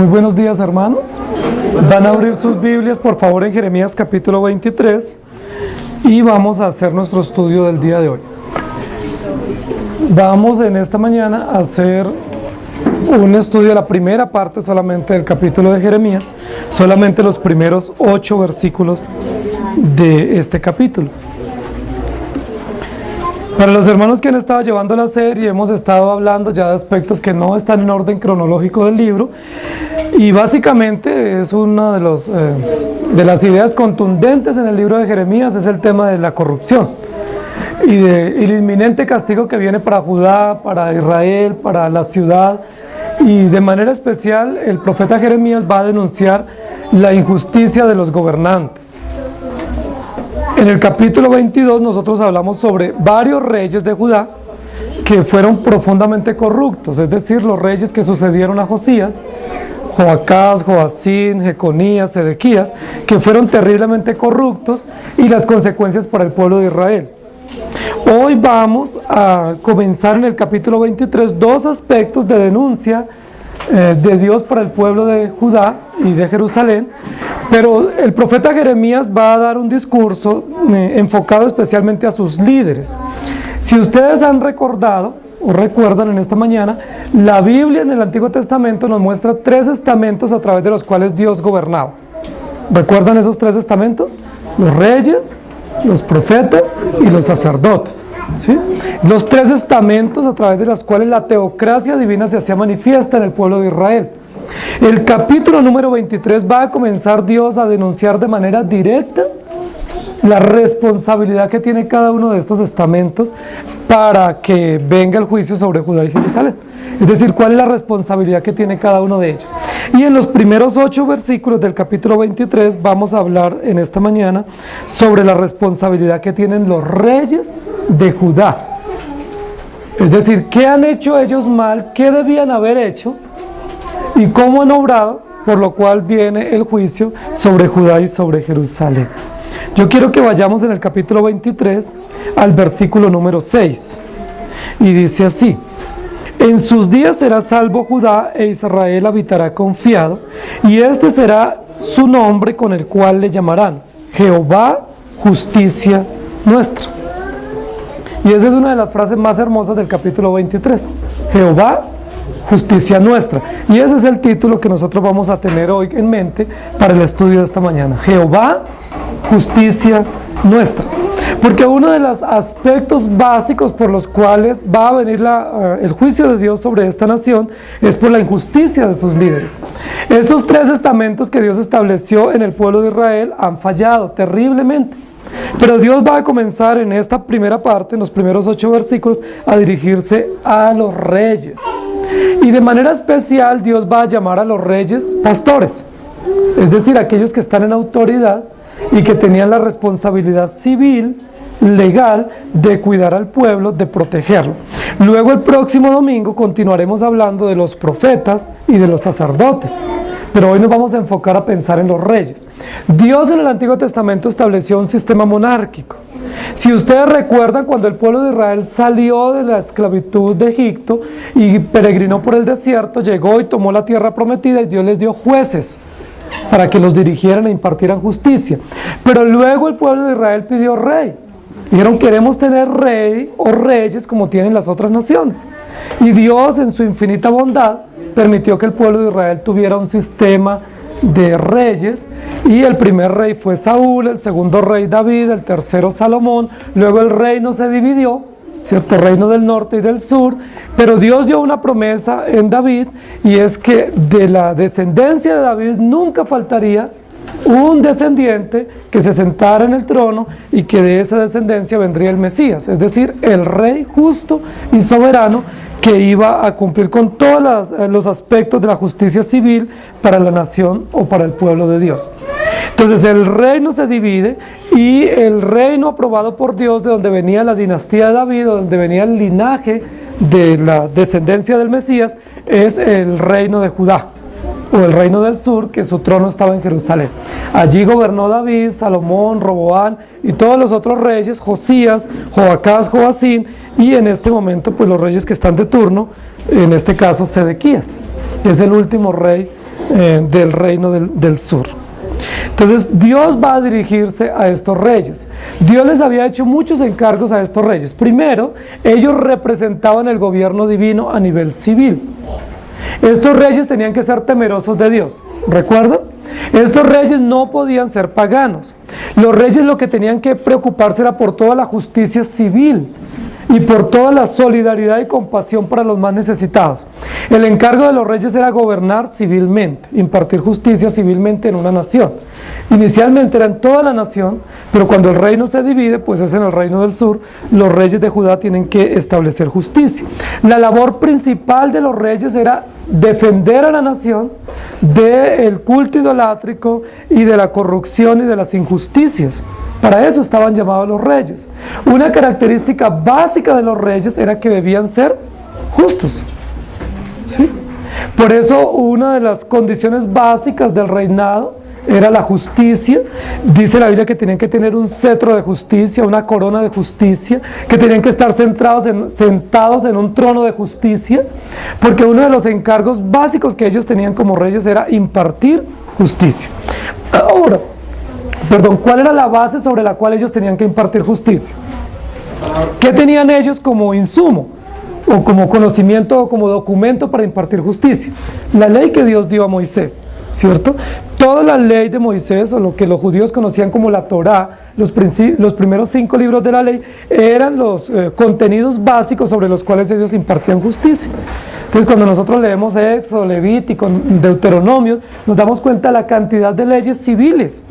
Muy buenos días, hermanos. Van a abrir sus Biblias, por favor, en Jeremías capítulo 23 y vamos a hacer nuestro estudio del día de hoy. Vamos en esta mañana a hacer un estudio de la primera parte solamente del capítulo de Jeremías, solamente los primeros 8 versículos de este capítulo. Para los hermanos que han estado llevando la serie, hemos estado hablando ya de aspectos que no están en orden cronológico del libro, y básicamente es una de las ideas contundentes en el libro de Jeremías, es el tema de la corrupción y el inminente castigo que viene para Judá, para Israel, para la ciudad, y de manera especial el profeta Jeremías va a denunciar la injusticia de los gobernantes. En el capítulo 22 nosotros hablamos sobre varios reyes de Judá que fueron profundamente corruptos, es decir, los reyes que sucedieron a Josías, Joacás, Joacín, Jeconías, Sedequías, que fueron terriblemente corruptos, y las consecuencias para el pueblo de Israel. Hoy vamos a comenzar en el capítulo 23 dos aspectos de denuncia de Dios para el pueblo de Judá y de Jerusalén, pero el profeta Jeremías va a dar un discurso enfocado especialmente a sus líderes. Si ustedes han recordado o recuerdan en esta mañana, la Biblia en el Antiguo Testamento nos muestra 3 estamentos a través de los cuales Dios gobernaba. ¿Recuerdan esos 3 estamentos? Los reyes, los profetas y los sacerdotes, ¿sí? Los 3 estamentos a través de los cuales la teocracia divina se hacía manifiesta en el pueblo de Israel. El capítulo número 23 va a comenzar Dios a denunciar de manera directa la responsabilidad que tiene cada uno de estos estamentos para que venga el juicio sobre Judá y Jerusalén. Es decir, cuál es la responsabilidad que tiene cada uno de ellos. Y en los primeros 8 versículos del capítulo 23 vamos a hablar en esta mañana sobre la responsabilidad que tienen los reyes de Judá. Es decir, qué han hecho ellos mal, qué debían haber hecho y cómo han obrado, por lo cual viene el juicio sobre Judá y sobre Jerusalén. Yo quiero que vayamos en el capítulo 23 al versículo número 6, y dice así: en sus días será salvo Judá, e Israel habitará confiado, y este será su nombre con el cual le llamarán Jehová, justicia nuestra. Y esa es una de las frases más hermosas del capítulo 23, Jehová, justicia nuestra. Y ese es el título que nosotros vamos a tener hoy en mente para el estudio de esta mañana, Jehová, justicia nuestra. Porque uno de los aspectos básicos por los cuales va a venir el juicio de Dios sobre esta nación es por la injusticia de sus líderes. Esos 3 estamentos que Dios estableció en el pueblo de Israel han fallado terriblemente. Pero Dios va a comenzar en esta primera parte, en los primeros 8 versículos, a dirigirse a los reyes. Y de manera especial Dios va a llamar a los reyes pastores, es decir, aquellos que están en autoridad y que tenían la responsabilidad civil, legal, de cuidar al pueblo, de protegerlo. Luego el próximo domingo continuaremos hablando de los profetas y de los sacerdotes, pero hoy nos vamos a enfocar a pensar en los reyes. Dios en el Antiguo Testamento estableció un sistema monárquico. Si ustedes recuerdan, cuando el pueblo de Israel salió de la esclavitud de Egipto y peregrinó por el desierto, llegó y tomó la tierra prometida, y Dios les dio jueces para que los dirigieran e impartieran justicia. Pero luego el pueblo de Israel pidió rey. Dijeron: queremos tener rey o reyes como tienen las otras naciones. Y Dios, en su infinita bondad, permitió que el pueblo de Israel tuviera un sistema de reyes, y el primer rey fue Saúl, el segundo rey David, el tercero Salomón. Luego el reino se dividió, ¿cierto? Reino del norte y del sur, pero Dios dio una promesa en David, y es que de la descendencia de David nunca faltaría un descendiente que se sentara en el trono, y que de esa descendencia vendría el Mesías, es decir, el rey justo y soberano que iba a cumplir con todos los aspectos de la justicia civil para la nación o para el pueblo de Dios. Entonces el reino se divide, y el reino aprobado por Dios, de donde venía la dinastía de David, donde venía el linaje de la descendencia del Mesías, es el reino de Judá, o el reino del sur, que su trono estaba en Jerusalén. Allí gobernó David, Salomón, Roboán y todos los otros reyes, Josías, Joacás, Joacín, y en este momento pues los reyes que están de turno, en este caso Sedequías, que es el último rey del reino del sur. Entonces Dios va a dirigirse a estos reyes. Dios les había hecho muchos encargos a estos reyes. Primero, ellos representaban el gobierno divino a nivel civil. Estos reyes tenían que ser temerosos de Dios, ¿recuerdan? Estos reyes no podían ser paganos. Los reyes lo que tenían que preocuparse era por toda la justicia civil y por toda la solidaridad y compasión para los más necesitados. El encargo de los reyes era gobernar civilmente, impartir justicia civilmente en una nación. Inicialmente era en toda la nación, pero cuando el reino se divide, pues es en el reino del sur, los reyes de Judá tienen que establecer justicia. La labor principal de los reyes era defender a la nación del culto idolátrico y de la corrupción y de las injusticias. Para eso estaban llamados los reyes. Una característica básica de los reyes era que debían ser justos, ¿sí? Por eso una de las condiciones básicas del reinado era la justicia. Dice la Biblia que tenían que tener un cetro de justicia, una corona de justicia, que tenían que estar sentados en un trono de justicia, porque uno de los encargos básicos que ellos tenían como reyes era impartir justicia. Ahora, ¿cuál era la base sobre la cual ellos tenían que impartir justicia? ¿Qué tenían ellos como insumo, o como conocimiento, o como documento para impartir justicia? La ley que Dios dio a Moisés, ¿cierto? Toda la ley de Moisés, o lo que los judíos conocían como la Torá, los primeros 5 libros de la ley, eran los contenidos básicos sobre los cuales ellos impartían justicia. Entonces, cuando nosotros leemos Éxodo, Levítico, Deuteronomio, nos damos cuenta de la cantidad de leyes civiles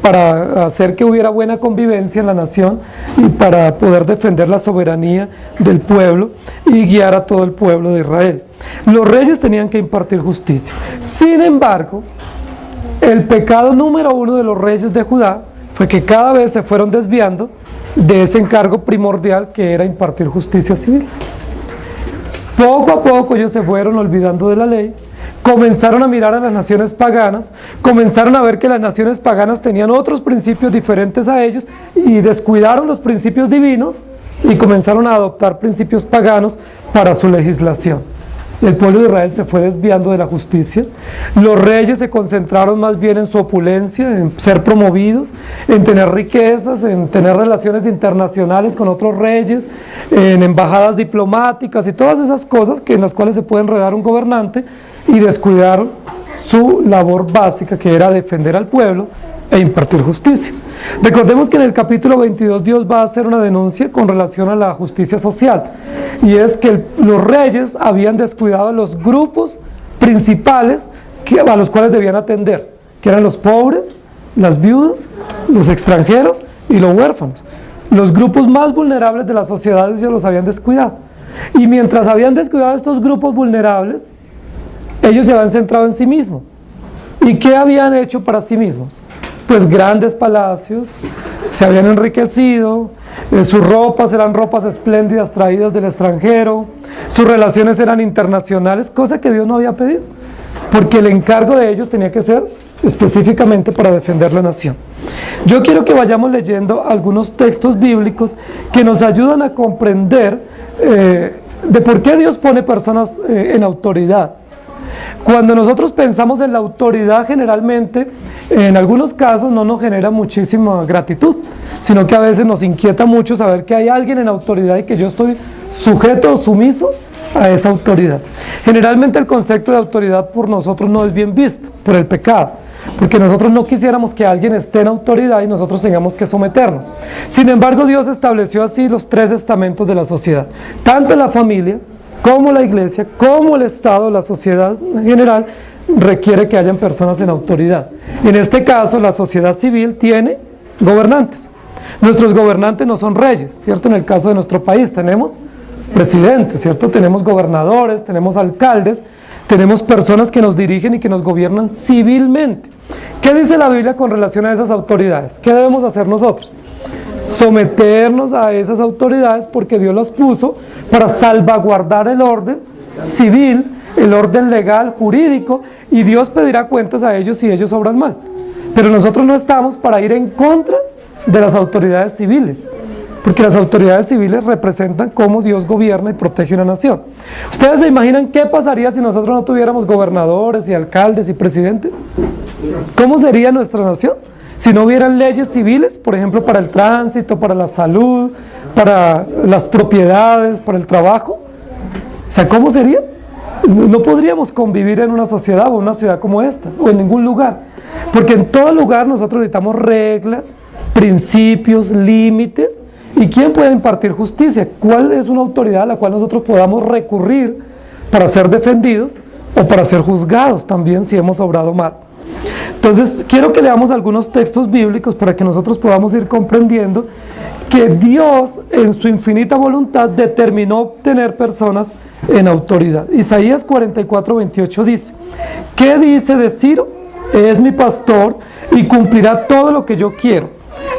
para hacer que hubiera buena convivencia en la nación y para poder defender la soberanía del pueblo y guiar a todo el pueblo de Israel. Los reyes tenían que impartir justicia. Sin embargo, el pecado número 1 de los reyes de Judá fue que cada vez se fueron desviando de ese encargo primordial que era impartir justicia civil. Poco a poco ellos se fueron olvidando de la ley, comenzaron a mirar a las naciones paganas, comenzaron a ver que las naciones paganas tenían otros principios diferentes a ellos y descuidaron los principios divinos y comenzaron a adoptar principios paganos para su legislación. El pueblo de Israel se fue desviando de la justicia. Los reyes se concentraron más bien en su opulencia, en ser promovidos, en tener riquezas, en tener relaciones internacionales con otros reyes, en embajadas diplomáticas y todas esas cosas en las cuales se puede enredar un gobernante, y descuidaron su labor básica, que era defender al pueblo e impartir justicia. Recordemos que en el capítulo 22 Dios va a hacer una denuncia con relación a la justicia social, y es que los reyes habían descuidado a los grupos principales a los cuales debían atender, que eran los pobres, las viudas, los extranjeros y los huérfanos. Los grupos más vulnerables de la sociedad ellos los habían descuidado, y mientras habían descuidado a estos grupos vulnerables, ellos se habían centrado en sí mismos. ¿Y qué habían hecho para sí mismos? Pues grandes palacios, se habían enriquecido, sus ropas eran ropas espléndidas traídas del extranjero, sus relaciones eran internacionales, cosa que Dios no había pedido, porque el encargo de ellos tenía que ser específicamente para defender la nación. Yo quiero que vayamos leyendo algunos textos bíblicos que nos ayudan a comprender de por qué Dios pone personas en autoridad. Cuando nosotros pensamos en la autoridad, generalmente, en algunos casos no nos genera muchísima gratitud, sino que a veces nos inquieta mucho saber que hay alguien en autoridad y que yo estoy sujeto o sumiso a esa autoridad. Generalmente el concepto de autoridad por nosotros no es bien visto, por el pecado, porque nosotros no quisiéramos que alguien esté en autoridad y nosotros tengamos que someternos. Sin embargo, Dios estableció así los 3 estamentos de la sociedad, tanto la familia, como la iglesia, como el Estado, la sociedad en general, requiere que hayan personas en autoridad. En este caso, la sociedad civil tiene gobernantes. Nuestros gobernantes no son reyes, ¿cierto? En el caso de nuestro país tenemos presidentes, ¿cierto? Tenemos gobernadores, tenemos alcaldes, tenemos personas que nos dirigen y que nos gobiernan civilmente. ¿Qué dice la Biblia con relación a esas autoridades? ¿Qué debemos hacer nosotros? Someternos a esas autoridades, porque Dios las puso para salvaguardar el orden civil, el orden legal, jurídico, y Dios pedirá cuentas a ellos si ellos obran mal. Pero nosotros no estamos para ir en contra de las autoridades civiles. porque las autoridades civiles representan cómo Dios gobierna y protege una nación. ¿Ustedes se imaginan qué pasaría si nosotros no tuviéramos gobernadores y alcaldes y presidentes? ¿Cómo sería nuestra nación? Si no hubieran leyes civiles, por ejemplo, para el tránsito, para la salud, para las propiedades, para el trabajo. O sea, ¿cómo sería? No podríamos convivir en una sociedad o una ciudad como esta, o en ningún lugar. Porque en todo lugar nosotros necesitamos reglas, principios, límites. ¿Y quién puede impartir justicia? ¿Cuál es una autoridad a la cual nosotros podamos recurrir para ser defendidos o para ser juzgados también si hemos obrado mal? Entonces, quiero que leamos algunos textos bíblicos para que nosotros podamos ir comprendiendo que Dios, en su infinita voluntad, determinó tener personas en autoridad. Isaías 44:28 dice: ¿qué dice de Ciro? Es mi pastor y cumplirá todo lo que yo quiero.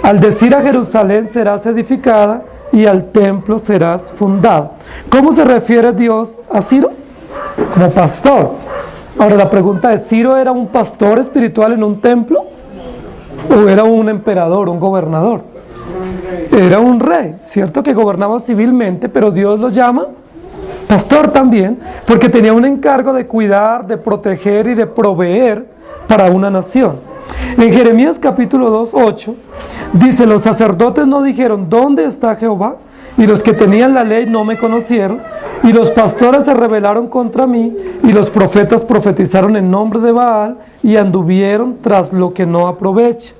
Al decir a Jerusalén serás edificada y al templo serás fundado. ¿Cómo se refiere Dios a Ciro? Como pastor. Ahora la pregunta es, ¿Ciro era un pastor espiritual en un templo? ¿O era un emperador, un gobernador? Era un rey, cierto que gobernaba civilmente, pero Dios lo llama pastor también, porque tenía un encargo de cuidar, de proteger y de proveer para una nación. En Jeremías capítulo 2:8 dice: los sacerdotes no dijeron ¿dónde está Jehová? Y los que tenían la ley no me conocieron, y los pastores se rebelaron contra mí, y los profetas profetizaron en nombre de Baal, y anduvieron tras lo que no aprovecha.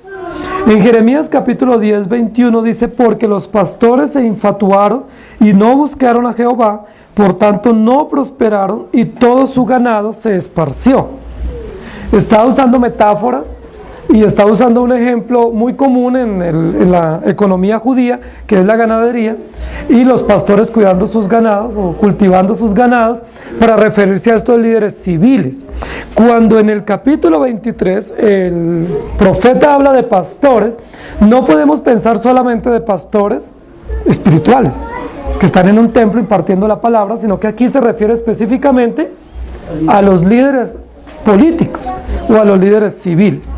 En Jeremías capítulo 10:21 dice: porque los pastores se infatuaron y no buscaron a Jehová, por tanto no prosperaron, y todo su ganado se esparció. Está usando metáforas y está usando un ejemplo muy común en la economía judía, que es la ganadería, y los pastores cuidando sus ganados o cultivando sus ganados, para referirse a estos líderes civiles. Cuando en el capítulo 23 el profeta habla de pastores, no podemos pensar solamente de pastores espirituales, que están en un templo impartiendo la palabra, sino que aquí se refiere específicamente a los líderes políticos o a los líderes civiles.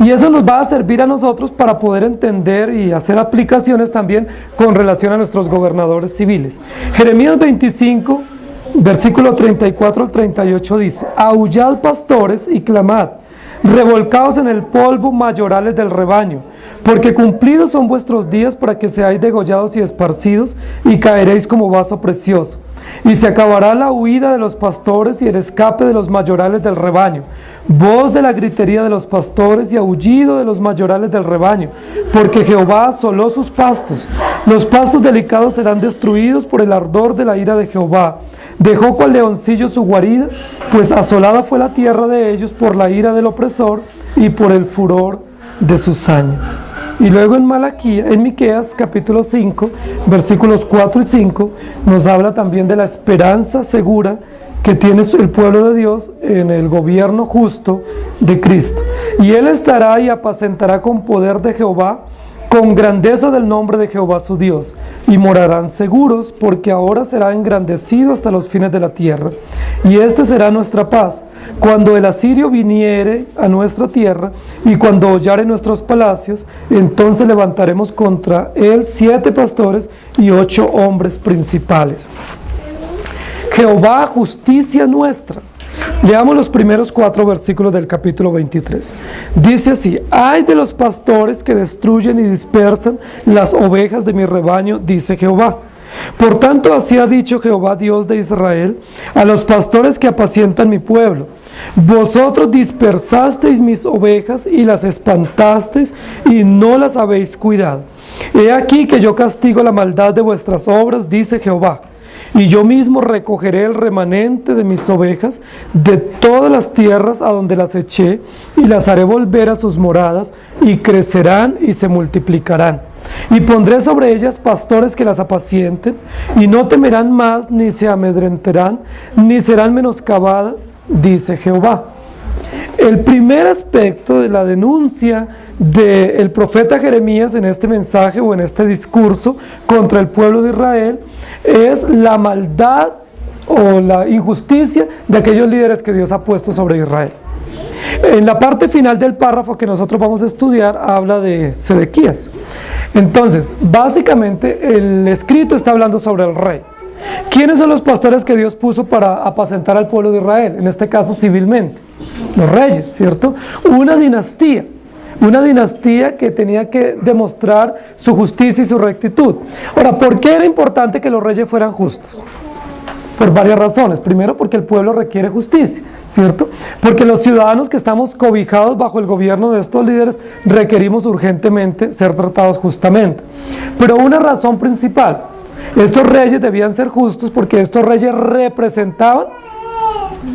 Y eso nos va a servir a nosotros para poder entender y hacer aplicaciones también con relación a nuestros gobernadores civiles. Jeremías 25, versículo 34 al 38 dice: aullad pastores y clamad, revolcaos en el polvo mayorales del rebaño, porque cumplidos son vuestros días para que seáis degollados y esparcidos, y caeréis como vaso precioso. Y se acabará la huida de los pastores y el escape de los mayorales del rebaño, voz de la gritería de los pastores y aullido de los mayorales del rebaño, porque Jehová asoló sus pastos. Los pastos delicados serán destruidos por el ardor de la ira de Jehová. Dejó cual leoncillo su guarida, pues asolada fue la tierra de ellos por la ira del opresor y por el furor de su saña. Y luego en Miqueas capítulo 5, versículos 4 y 5, nos habla también de la esperanza segura que tiene el pueblo de Dios en el gobierno justo de Cristo. Y Él estará y apacentará con poder de Jehová, con grandeza del nombre de Jehová su Dios, y morarán seguros, porque ahora será engrandecido hasta los fines de la tierra. Y esta será nuestra paz, cuando el asirio viniere a nuestra tierra, y cuando hollare nuestros palacios, entonces levantaremos contra él 7 pastores y 8 hombres principales. Jehová, justicia nuestra. Leamos los primeros 4 versículos del capítulo 23. Dice así: ay de los pastores que destruyen y dispersan las ovejas de mi rebaño, dice Jehová. Por tanto, así ha dicho Jehová, Dios de Israel, a los pastores que apacientan mi pueblo: vosotros dispersasteis mis ovejas y las espantasteis y no las habéis cuidado. He aquí que yo castigo la maldad de vuestras obras, dice Jehová. Y yo mismo recogeré el remanente de mis ovejas de todas las tierras a donde las eché, y las haré volver a sus moradas, y crecerán y se multiplicarán. Y pondré sobre ellas pastores que las apacienten, y no temerán más, ni se amedrentarán, ni serán menoscabadas, dice Jehová. El primer aspecto de la denuncia del profeta Jeremías en este mensaje o en este discurso contra el pueblo de Israel es la maldad o la injusticia de aquellos líderes que Dios ha puesto sobre Israel. En la parte final del párrafo que nosotros vamos a estudiar habla de Sedequías. Entonces, básicamente el escrito está hablando sobre el rey. ¿Quiénes son los pastores que Dios puso para apacentar al pueblo de Israel? En este caso, civilmente. Los reyes, ¿cierto? Una dinastía que tenía que demostrar su justicia y su rectitud. Ahora, ¿por qué era importante que los reyes fueran justos? Por varias razones. Primero, porque el pueblo requiere justicia, ¿cierto? Porque los ciudadanos que estamos cobijados bajo el gobierno de estos líderes requerimos urgentemente ser tratados justamente. Pero una razón principal, estos reyes debían ser justos porque estos reyes representaban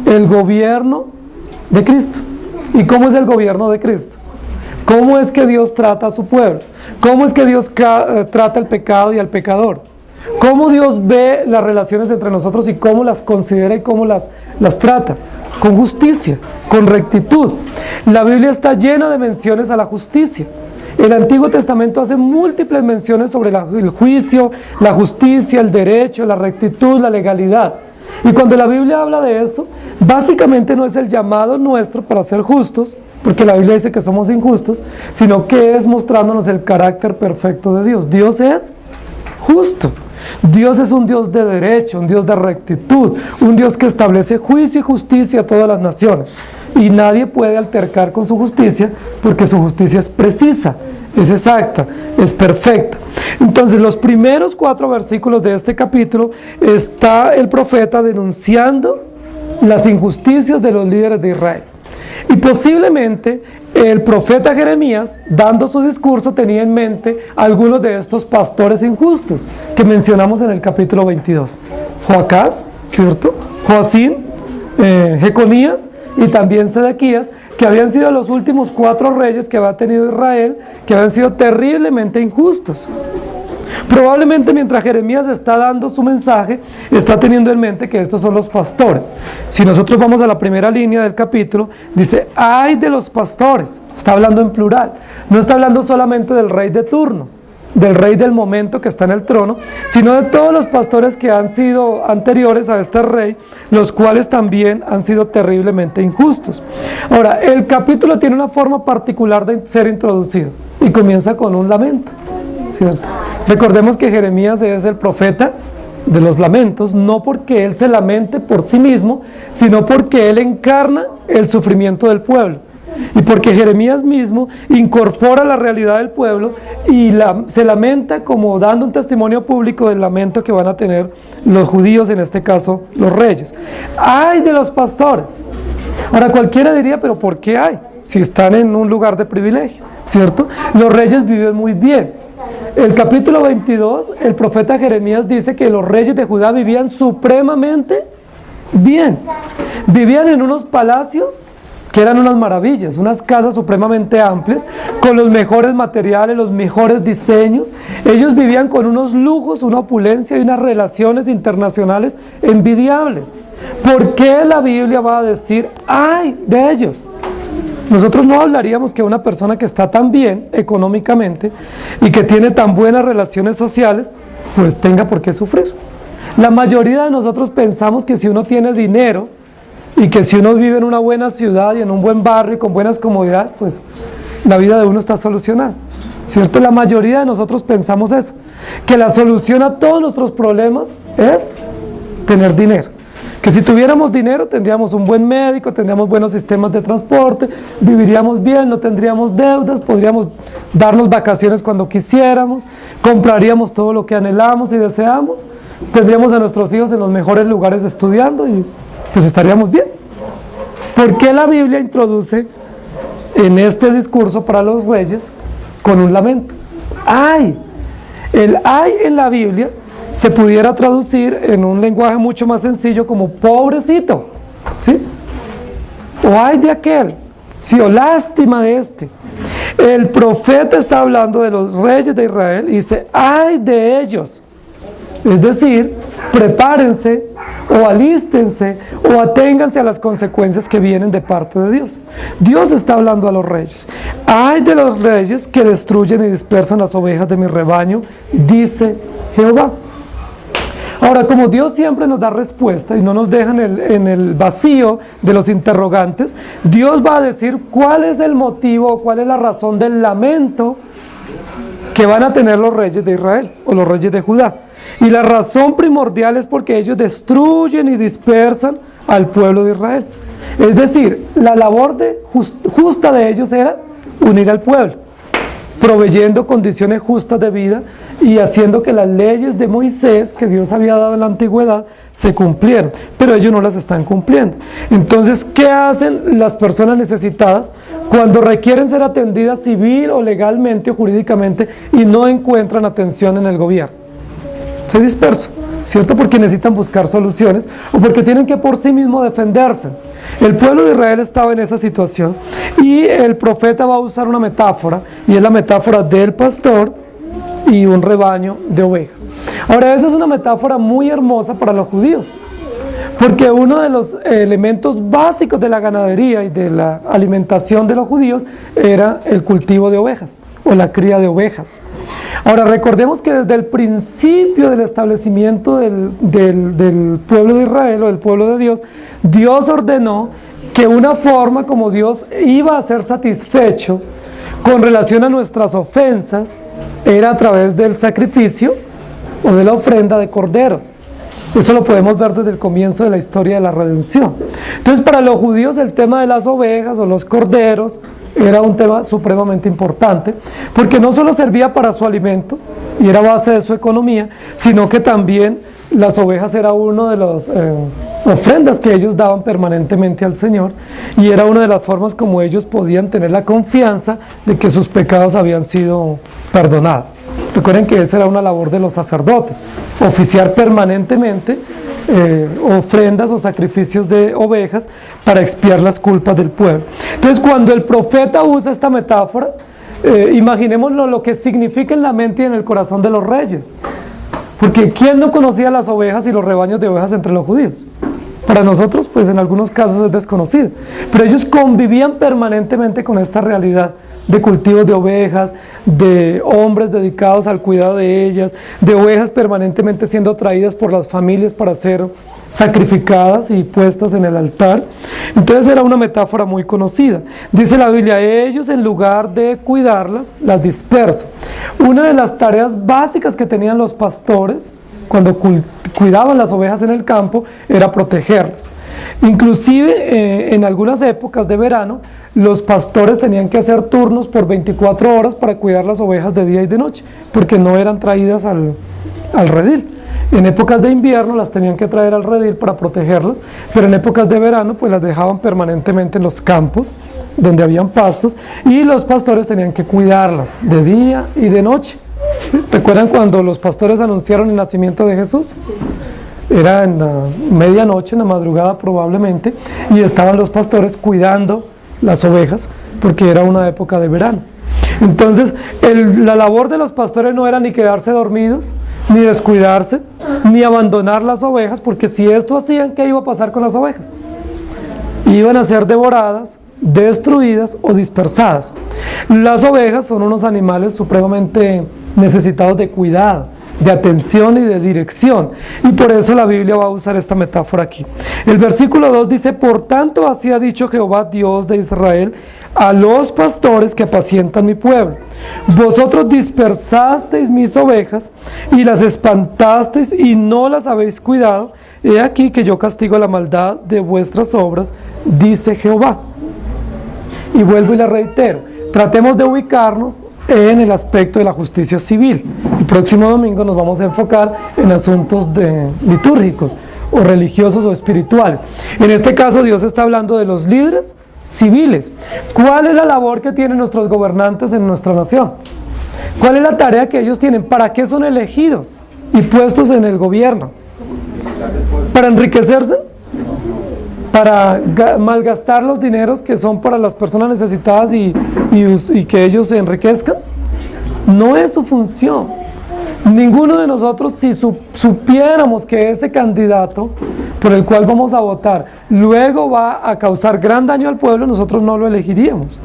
el gobierno de Cristo. ¿Y cómo es el gobierno de Cristo? ¿Cómo es que Dios trata a su pueblo? ¿Cómo es que Dios trata el pecado y al pecador? ¿Cómo Dios ve las relaciones entre nosotros y cómo las considera y cómo las trata? Con justicia, con rectitud. La Biblia está llena de menciones a la justicia. El Antiguo Testamento hace múltiples menciones sobre el juicio, la justicia, el derecho, la rectitud, la legalidad. Y cuando la Biblia habla de eso, básicamente no es el llamado nuestro para ser justos, porque la Biblia dice que somos injustos, sino que es mostrándonos el carácter perfecto de Dios. Dios es justo. Dios es un Dios de derecho, un Dios de rectitud, un Dios que establece juicio y justicia a todas las naciones. Y nadie puede altercar con su justicia porque su justicia es precisa, es exacta, es perfecta. Entonces, los primeros 4 versículos de este capítulo está el profeta denunciando las injusticias de los líderes de Israel. Y posiblemente el profeta Jeremías, dando su discurso, tenía en mente algunos de estos pastores injustos que mencionamos en el capítulo 22. Joacás, ¿cierto? Joacín, Jeconías y también Sedequías, que habían sido los últimos 4 reyes que había tenido Israel, que habían sido terriblemente injustos. Probablemente mientras Jeremías está dando su mensaje, está teniendo en mente que estos son los pastores. Si nosotros vamos a la primera línea del capítulo, dice, ay de los pastores, está hablando en plural, no está hablando solamente del rey de turno, del rey del momento que está en el trono, sino de todos los pastores que han sido anteriores a este rey, los cuales también han sido terriblemente injustos. Ahora, el capítulo tiene una forma particular de ser introducido y comienza con un lamento, ¿cierto? Recordemos que Jeremías es el profeta de los lamentos, no porque él se lamente por sí mismo, sino porque él encarna el sufrimiento del pueblo. Y porque Jeremías mismo incorpora la realidad del pueblo y se lamenta como dando un testimonio público del lamento que van a tener los judíos, en este caso los reyes. ¡Ay de los pastores! Ahora cualquiera diría, pero ¿por qué hay? Si están en un lugar de privilegio, ¿cierto? Los reyes viven muy bien. El capítulo 22, el profeta Jeremías dice que los reyes de Judá vivían supremamente bien. Vivían en unos palacios que eran unas maravillas, unas casas supremamente amplias, con los mejores materiales, los mejores diseños. Ellos vivían con unos lujos, una opulencia y unas relaciones internacionales envidiables. ¿Por qué la Biblia va a decir, ay de ellos? Nosotros no hablaríamos que una persona que está tan bien económicamente y que tiene tan buenas relaciones sociales, pues tenga por qué sufrir. La mayoría de nosotros pensamos que si uno tiene dinero y que si uno vive en una buena ciudad y en un buen barrio y con buenas comodidades, pues la vida de uno está solucionada, ¿cierto? La mayoría de nosotros pensamos eso, que la solución a todos nuestros problemas es tener dinero. Que si tuviéramos dinero tendríamos un buen médico, tendríamos buenos sistemas de transporte, viviríamos bien, no tendríamos deudas, podríamos darnos vacaciones cuando quisiéramos, compraríamos todo lo que anhelamos y deseamos, tendríamos a nuestros hijos en los mejores lugares estudiando y pues estaríamos bien. ¿Por qué la Biblia introduce en este discurso para los reyes con un lamento? ¡Ay! El ay en la Biblia se pudiera traducir en un lenguaje mucho más sencillo como pobrecito, ¿sí? O ay de aquel, ¿sí? O lástima de este. El profeta está hablando de los reyes de Israel y dice, ay de ellos. Es decir, prepárense o alístense o aténganse a las consecuencias que vienen de parte de Dios. Dios está hablando a los reyes. Ay de los reyes que destruyen y dispersan las ovejas de mi rebaño, dice Jehová. Ahora, como Dios siempre nos da respuesta y no nos deja en el vacío de los interrogantes, Dios va a decir cuál es el motivo, cuál es la razón del lamento que van a tener los reyes de Israel o los reyes de Judá. Y la razón primordial es porque ellos destruyen y dispersan al pueblo de Israel. Es decir, la labor justa de ellos era unir al pueblo, proveyendo condiciones justas de vida y haciendo que las leyes de Moisés que Dios había dado en la antigüedad se cumplieran, pero ellos no las están cumpliendo. Entonces, ¿qué hacen las personas necesitadas cuando requieren ser atendidas civil o legalmente o jurídicamente y no encuentran atención en el gobierno? Se dispersan, ¿cierto? Porque necesitan buscar soluciones o porque tienen que por sí mismos defenderse. El pueblo de Israel estaba en esa situación y el profeta va a usar una metáfora, y es la metáfora del pastor y un rebaño de ovejas. Ahora, esa es una metáfora muy hermosa para los judíos, porque uno de los elementos básicos de la ganadería y de la alimentación de los judíos era el cultivo de ovejas o la cría de ovejas. Ahora, recordemos que desde el principio del establecimiento del pueblo de Israel o del pueblo de Dios, Dios ordenó que una forma como Dios iba a ser satisfecho con relación a nuestras ofensas era a través del sacrificio o de la ofrenda de corderos. Eso lo podemos ver desde el comienzo de la historia de la redención. Entonces, para los judíos el tema de las ovejas o los corderos era un tema supremamente importante, porque no solo servía para su alimento y era base de su economía, sino que también las ovejas era una de las ofrendas que ellos daban permanentemente al Señor, y era una de las formas como ellos podían tener la confianza de que sus pecados habían sido perdonados. Recuerden que esa era una labor de los sacerdotes, oficiar permanentemente ofrendas o sacrificios de ovejas para expiar las culpas del pueblo. Entonces, cuando el profeta usa esta metáfora, imaginémoslo lo que significa en la mente y en el corazón de los reyes. Porque ¿quién no conocía las ovejas y los rebaños de ovejas entre los judíos? Para nosotros, pues en algunos casos es desconocido. Pero ellos convivían permanentemente con esta realidad de cultivos de ovejas, de hombres dedicados al cuidado de ellas, de ovejas permanentemente siendo traídas por las familias para ser sacrificadas y puestas en el altar. Entonces era una metáfora muy conocida. Dice la Biblia, ellos en lugar de cuidarlas, las dispersan. Una de las tareas básicas que tenían los pastores cuando cuidaban las ovejas en el campo era protegerlas. Inclusive en algunas épocas de verano los pastores tenían que hacer turnos por 24 horas para cuidar las ovejas de día y de noche, porque no eran traídas al redil. En épocas de invierno las tenían que traer al redil para protegerlas, pero en épocas de verano pues las dejaban permanentemente en los campos donde habían pastos, y los pastores tenían que cuidarlas de día y de noche. ¿Sí? ¿Recuerdan cuando los pastores anunciaron el nacimiento de Jesús? Era en la medianoche, en la madrugada probablemente, y estaban los pastores cuidando las ovejas porque era una época de verano. Entonces, la labor de los pastores no era ni quedarse dormidos, ni descuidarse, ni abandonar las ovejas, porque si esto hacían, ¿qué iba a pasar con las ovejas? Iban a ser devoradas, destruidas o dispersadas. Las ovejas son unos animales supremamente necesitados de cuidado, de atención y de dirección, y por eso la Biblia va a usar esta metáfora aquí. El versículo 2 dice, por tanto así ha dicho Jehová Dios de Israel a los pastores que apacientan mi pueblo, vosotros dispersasteis mis ovejas y las espantasteis y no las habéis cuidado, he aquí que yo castigo la maldad de vuestras obras, dice Jehová. Y vuelvo y le reitero, tratemos de ubicarnos en el aspecto de la justicia civil. El próximo domingo nos vamos a enfocar en asuntos litúrgicos o religiosos o espirituales. En este caso Dios está hablando de los líderes civiles. ¿Cuál es la labor que tienen nuestros gobernantes en nuestra nación? ¿Cuál es la tarea que ellos tienen? ¿Para qué son elegidos y puestos en el gobierno? ¿Para enriquecerse? ¿Para malgastar los dineros que son para las personas necesitadas y que ellos se enriquezcan? No es su función. Ninguno de nosotros, si supiéramos que ese candidato por el cual vamos a votar luego va a causar gran daño al pueblo, nosotros no lo elegiríamos.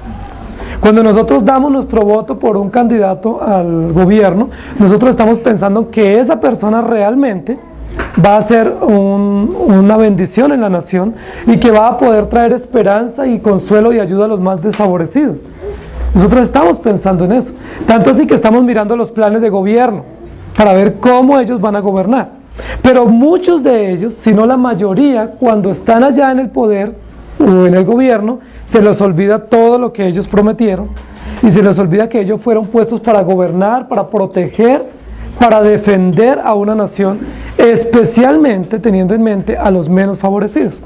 Cuando nosotros damos nuestro voto por un candidato al gobierno, nosotros estamos pensando que esa persona realmente va a ser una bendición en la nación y que va a poder traer esperanza y consuelo y ayuda a los más desfavorecidos. Nosotros estamos pensando en eso. Tanto así que estamos mirando los planes de gobierno para ver cómo ellos van a gobernar. Pero muchos de ellos, si no la mayoría, cuando están allá en el poder o en el gobierno, se les olvida todo lo que ellos prometieron y se les olvida que ellos fueron puestos para gobernar, para proteger, para defender a una nación, especialmente teniendo en mente a los menos favorecidos.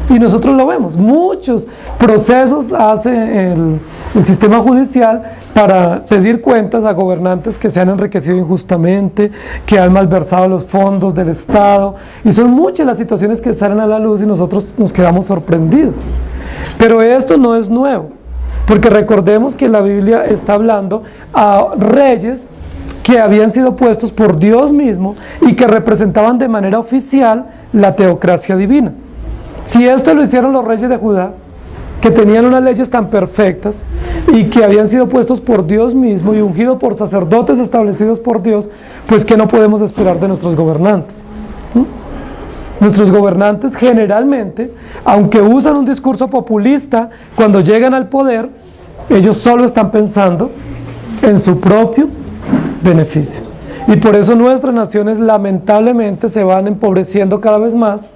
Y nosotros lo vemos, muchos procesos hace el sistema judicial para pedir cuentas a gobernantes que se han enriquecido injustamente, que han malversado los fondos del Estado, y son muchas las situaciones que salen a la luz y nosotros nos quedamos sorprendidos. Pero esto no es nuevo, porque recordemos que la Biblia está hablando a reyes que habían sido puestos por Dios mismo y que representaban de manera oficial la teocracia divina. Si esto lo hicieron los reyes de Judá, que tenían unas leyes tan perfectas y que habían sido puestos por Dios mismo y ungidos por sacerdotes establecidos por Dios, pues ¿qué no podemos esperar de nuestros gobernantes? Nuestros gobernantes generalmente, aunque usan un discurso populista, cuando llegan al poder, ellos solo están pensando en su propio beneficio. Y por eso nuestras naciones lamentablemente se van empobreciendo cada vez más,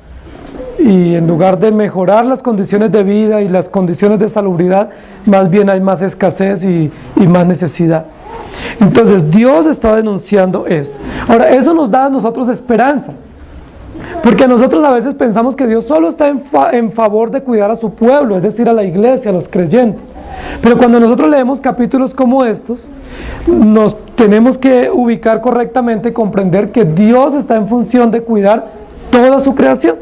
y en lugar de mejorar las condiciones de vida y las condiciones de salubridad, más bien hay más escasez y más necesidad. Entonces Dios está denunciando esto. Ahora, eso nos da a nosotros esperanza, porque nosotros a veces pensamos que Dios solo está en favor de cuidar a su pueblo, es decir, a la iglesia, a los creyentes. Pero cuando nosotros leemos capítulos como estos, nos tenemos que ubicar correctamente y comprender que Dios está en función de cuidar toda su creación,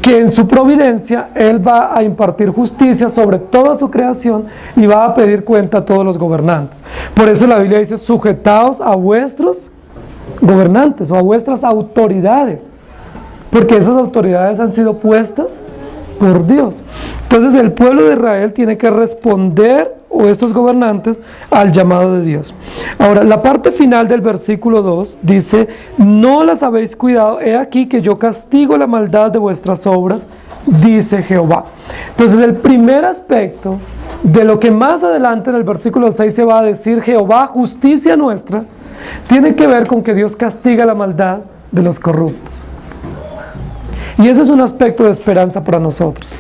que en su providencia Él va a impartir justicia sobre toda su creación y va a pedir cuenta a todos los gobernantes. Por eso la Biblia dice: sujetaos a vuestros gobernantes o a vuestras autoridades, porque esas autoridades han sido puestas por Dios. Entonces el pueblo de Israel tiene que responder, o estos gobernantes, al llamado de Dios. Ahora, la parte final del versículo 2 dice: no las habéis cuidado, he aquí que yo castigo la maldad de vuestras obras, dice Jehová. Entonces el primer aspecto de lo que más adelante en el versículo 6 se va a decir: Jehová, justicia nuestra, tiene que ver con que Dios castiga la maldad de los corruptos. Y ese es un aspecto de esperanza para nosotros.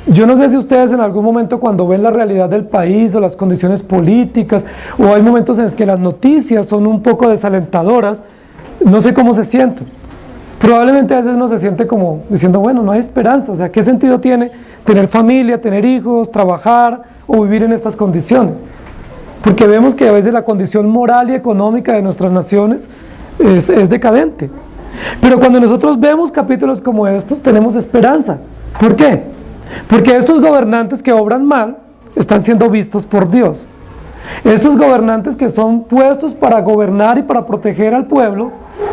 Yo no sé si ustedes en algún momento, cuando ven la realidad del país o las condiciones políticas, o hay momentos en los que las noticias son un poco desalentadoras, no sé cómo se sienten. Probablemente a veces uno se siente como diciendo: bueno, no hay esperanza. O sea, ¿qué sentido tiene tener familia, tener hijos, trabajar o vivir en estas condiciones? Porque vemos que a veces la condición moral y económica de nuestras naciones es decadente. Pero cuando nosotros vemos capítulos como estos, tenemos esperanza. ¿Por qué? Porque estos gobernantes que obran mal están siendo vistos por Dios. Estos gobernantes que son puestos para gobernar y para proteger al pueblo,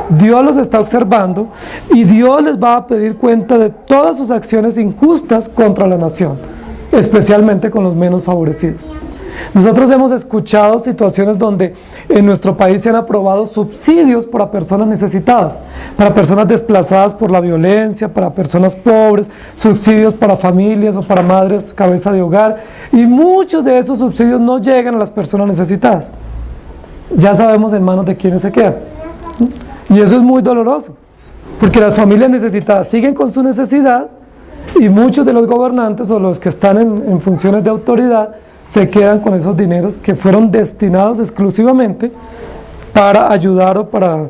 Dios los está observando y Dios les va a pedir cuenta de todas sus acciones injustas contra la nación, especialmente con los menos favorecidos. Nosotros hemos escuchado situaciones donde en nuestro país se han aprobado subsidios para personas necesitadas, para personas desplazadas por la violencia, para personas pobres, subsidios para familias o para madres cabeza de hogar, y muchos de esos subsidios no llegan a las personas necesitadas. Ya sabemos en manos de quiénes se quedan. Y eso es muy doloroso, porque las familias necesitadas siguen con su necesidad y muchos de los gobernantes o los que están en funciones de autoridad se quedan con esos dineros que fueron destinados exclusivamente para ayudar o para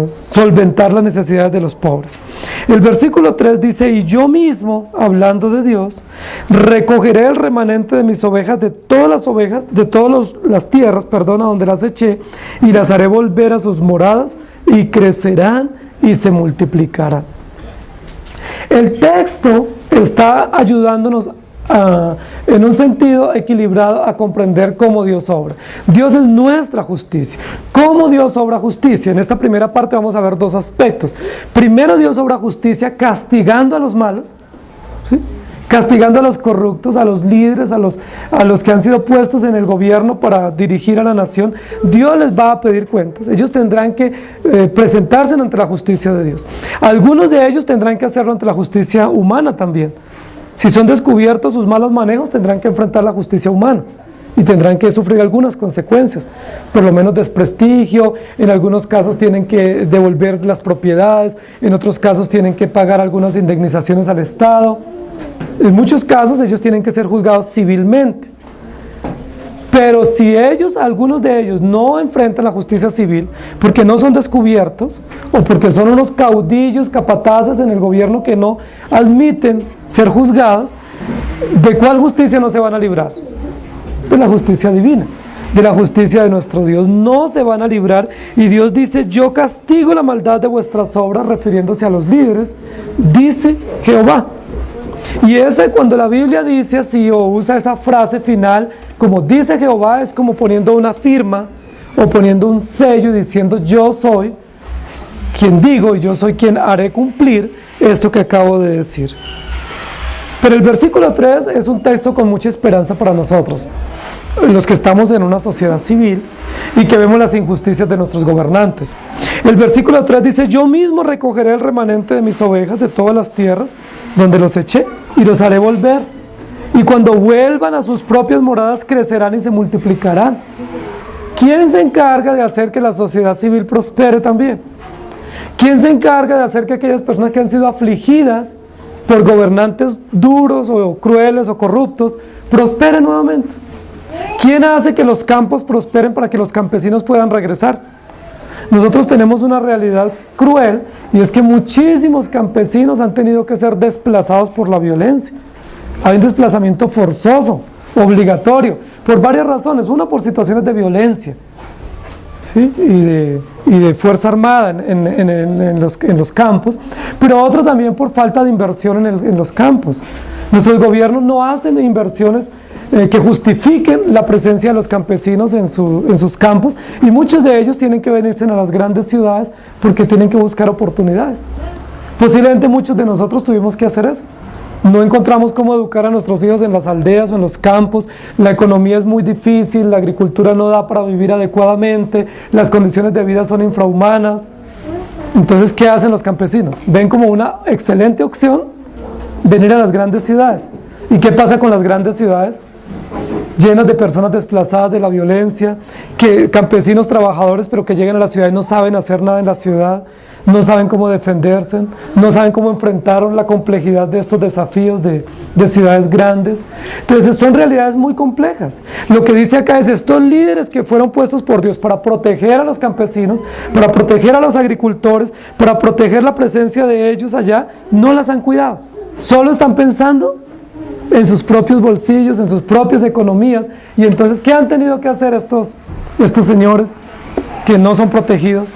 solventar las necesidades de los pobres. El versículo 3 dice: y yo mismo, hablando de Dios, recogeré el remanente de mis ovejas, de todas las tierras, a donde las eché, y las haré volver a sus moradas, y crecerán y se multiplicarán. El texto está ayudándonos en un sentido equilibrado a comprender cómo Dios obra. Dios es nuestra justicia. ¿Cómo Dios obra justicia? En esta primera parte vamos a ver dos aspectos. Primero, Dios obra justicia castigando a los malos, ¿sí? Castigando a los corruptos, a los líderes, a los que han sido puestos en el gobierno para dirigir a la nación. Dios les va a pedir cuentas. Ellos tendrán que presentarse ante la justicia de Dios. Algunos de ellos tendrán que hacerlo ante la justicia humana también. Si son descubiertos sus malos manejos, tendrán que enfrentar la justicia humana y tendrán que sufrir algunas consecuencias, por lo menos desprestigio, en algunos casos tienen que devolver las propiedades, en otros casos tienen que pagar algunas indemnizaciones al Estado. En muchos casos ellos tienen que ser juzgados civilmente. Pero si algunos de ellos no enfrentan la justicia civil porque no son descubiertos o porque son unos caudillos, capataces en el gobierno que no admiten ser juzgados, ¿de cuál justicia no se van a librar? De la justicia divina, de la justicia de nuestro Dios. No se van a librar, y Dios dice: yo castigo la maldad de vuestras obras, refiriéndose a los líderes, dice Jehová. Y cuando la Biblia dice así o usa esa frase final, como dice Jehová, es como poniendo una firma o poniendo un sello y diciendo: yo soy quien digo y yo soy quien haré cumplir esto que acabo de decir. Pero el versículo 3 es un texto con mucha esperanza para nosotros, los que estamos en una sociedad civil y que vemos las injusticias de nuestros gobernantes. El versículo 3 dice: yo mismo recogeré el remanente de mis ovejas de todas las tierras donde los eché y los haré volver, y cuando vuelvan a sus propias moradas crecerán y se multiplicarán. ¿Quién se encarga de hacer que la sociedad civil prospere también? ¿Quién se encarga de hacer que aquellas personas que han sido afligidas por gobernantes duros o crueles o corruptos prosperen nuevamente? ¿Quién hace que los campos prosperen para que los campesinos puedan regresar? Nosotros tenemos una realidad cruel, y es que muchísimos campesinos han tenido que ser desplazados por la violencia. Hay un desplazamiento forzoso, obligatorio, por varias razones. Una, por situaciones de violencia, ¿sí? y de fuerza armada en los campos, pero otro también por falta de inversión en los campos. Nuestros gobiernos no hacen inversiones que justifiquen la presencia de los campesinos en sus campos, y muchos de ellos tienen que venirse a las grandes ciudades porque tienen que buscar oportunidades. Posiblemente muchos de nosotros tuvimos que hacer eso. No encontramos cómo educar a nuestros hijos en las aldeas o en los campos, la economía es muy difícil, la agricultura no da para vivir adecuadamente, las condiciones de vida son infrahumanas. Entonces, ¿qué hacen los campesinos? Ven como una excelente opción venir a las grandes ciudades. ¿Y qué pasa con las grandes ciudades? Llenas de personas desplazadas de la violencia, campesinos trabajadores, pero que llegan a la ciudad y no saben hacer nada en la ciudad, no saben cómo defenderse, no saben cómo enfrentar la complejidad de estos desafíos de ciudades grandes. Entonces son realidades muy complejas. Lo que dice acá es: estos líderes que fueron puestos por Dios para proteger a los campesinos, para proteger a los agricultores, para proteger la presencia de ellos allá, no las han cuidado. Solo están pensando en sus propios bolsillos, en sus propias economías. Y entonces, ¿qué han tenido que hacer estos señores que no son protegidos?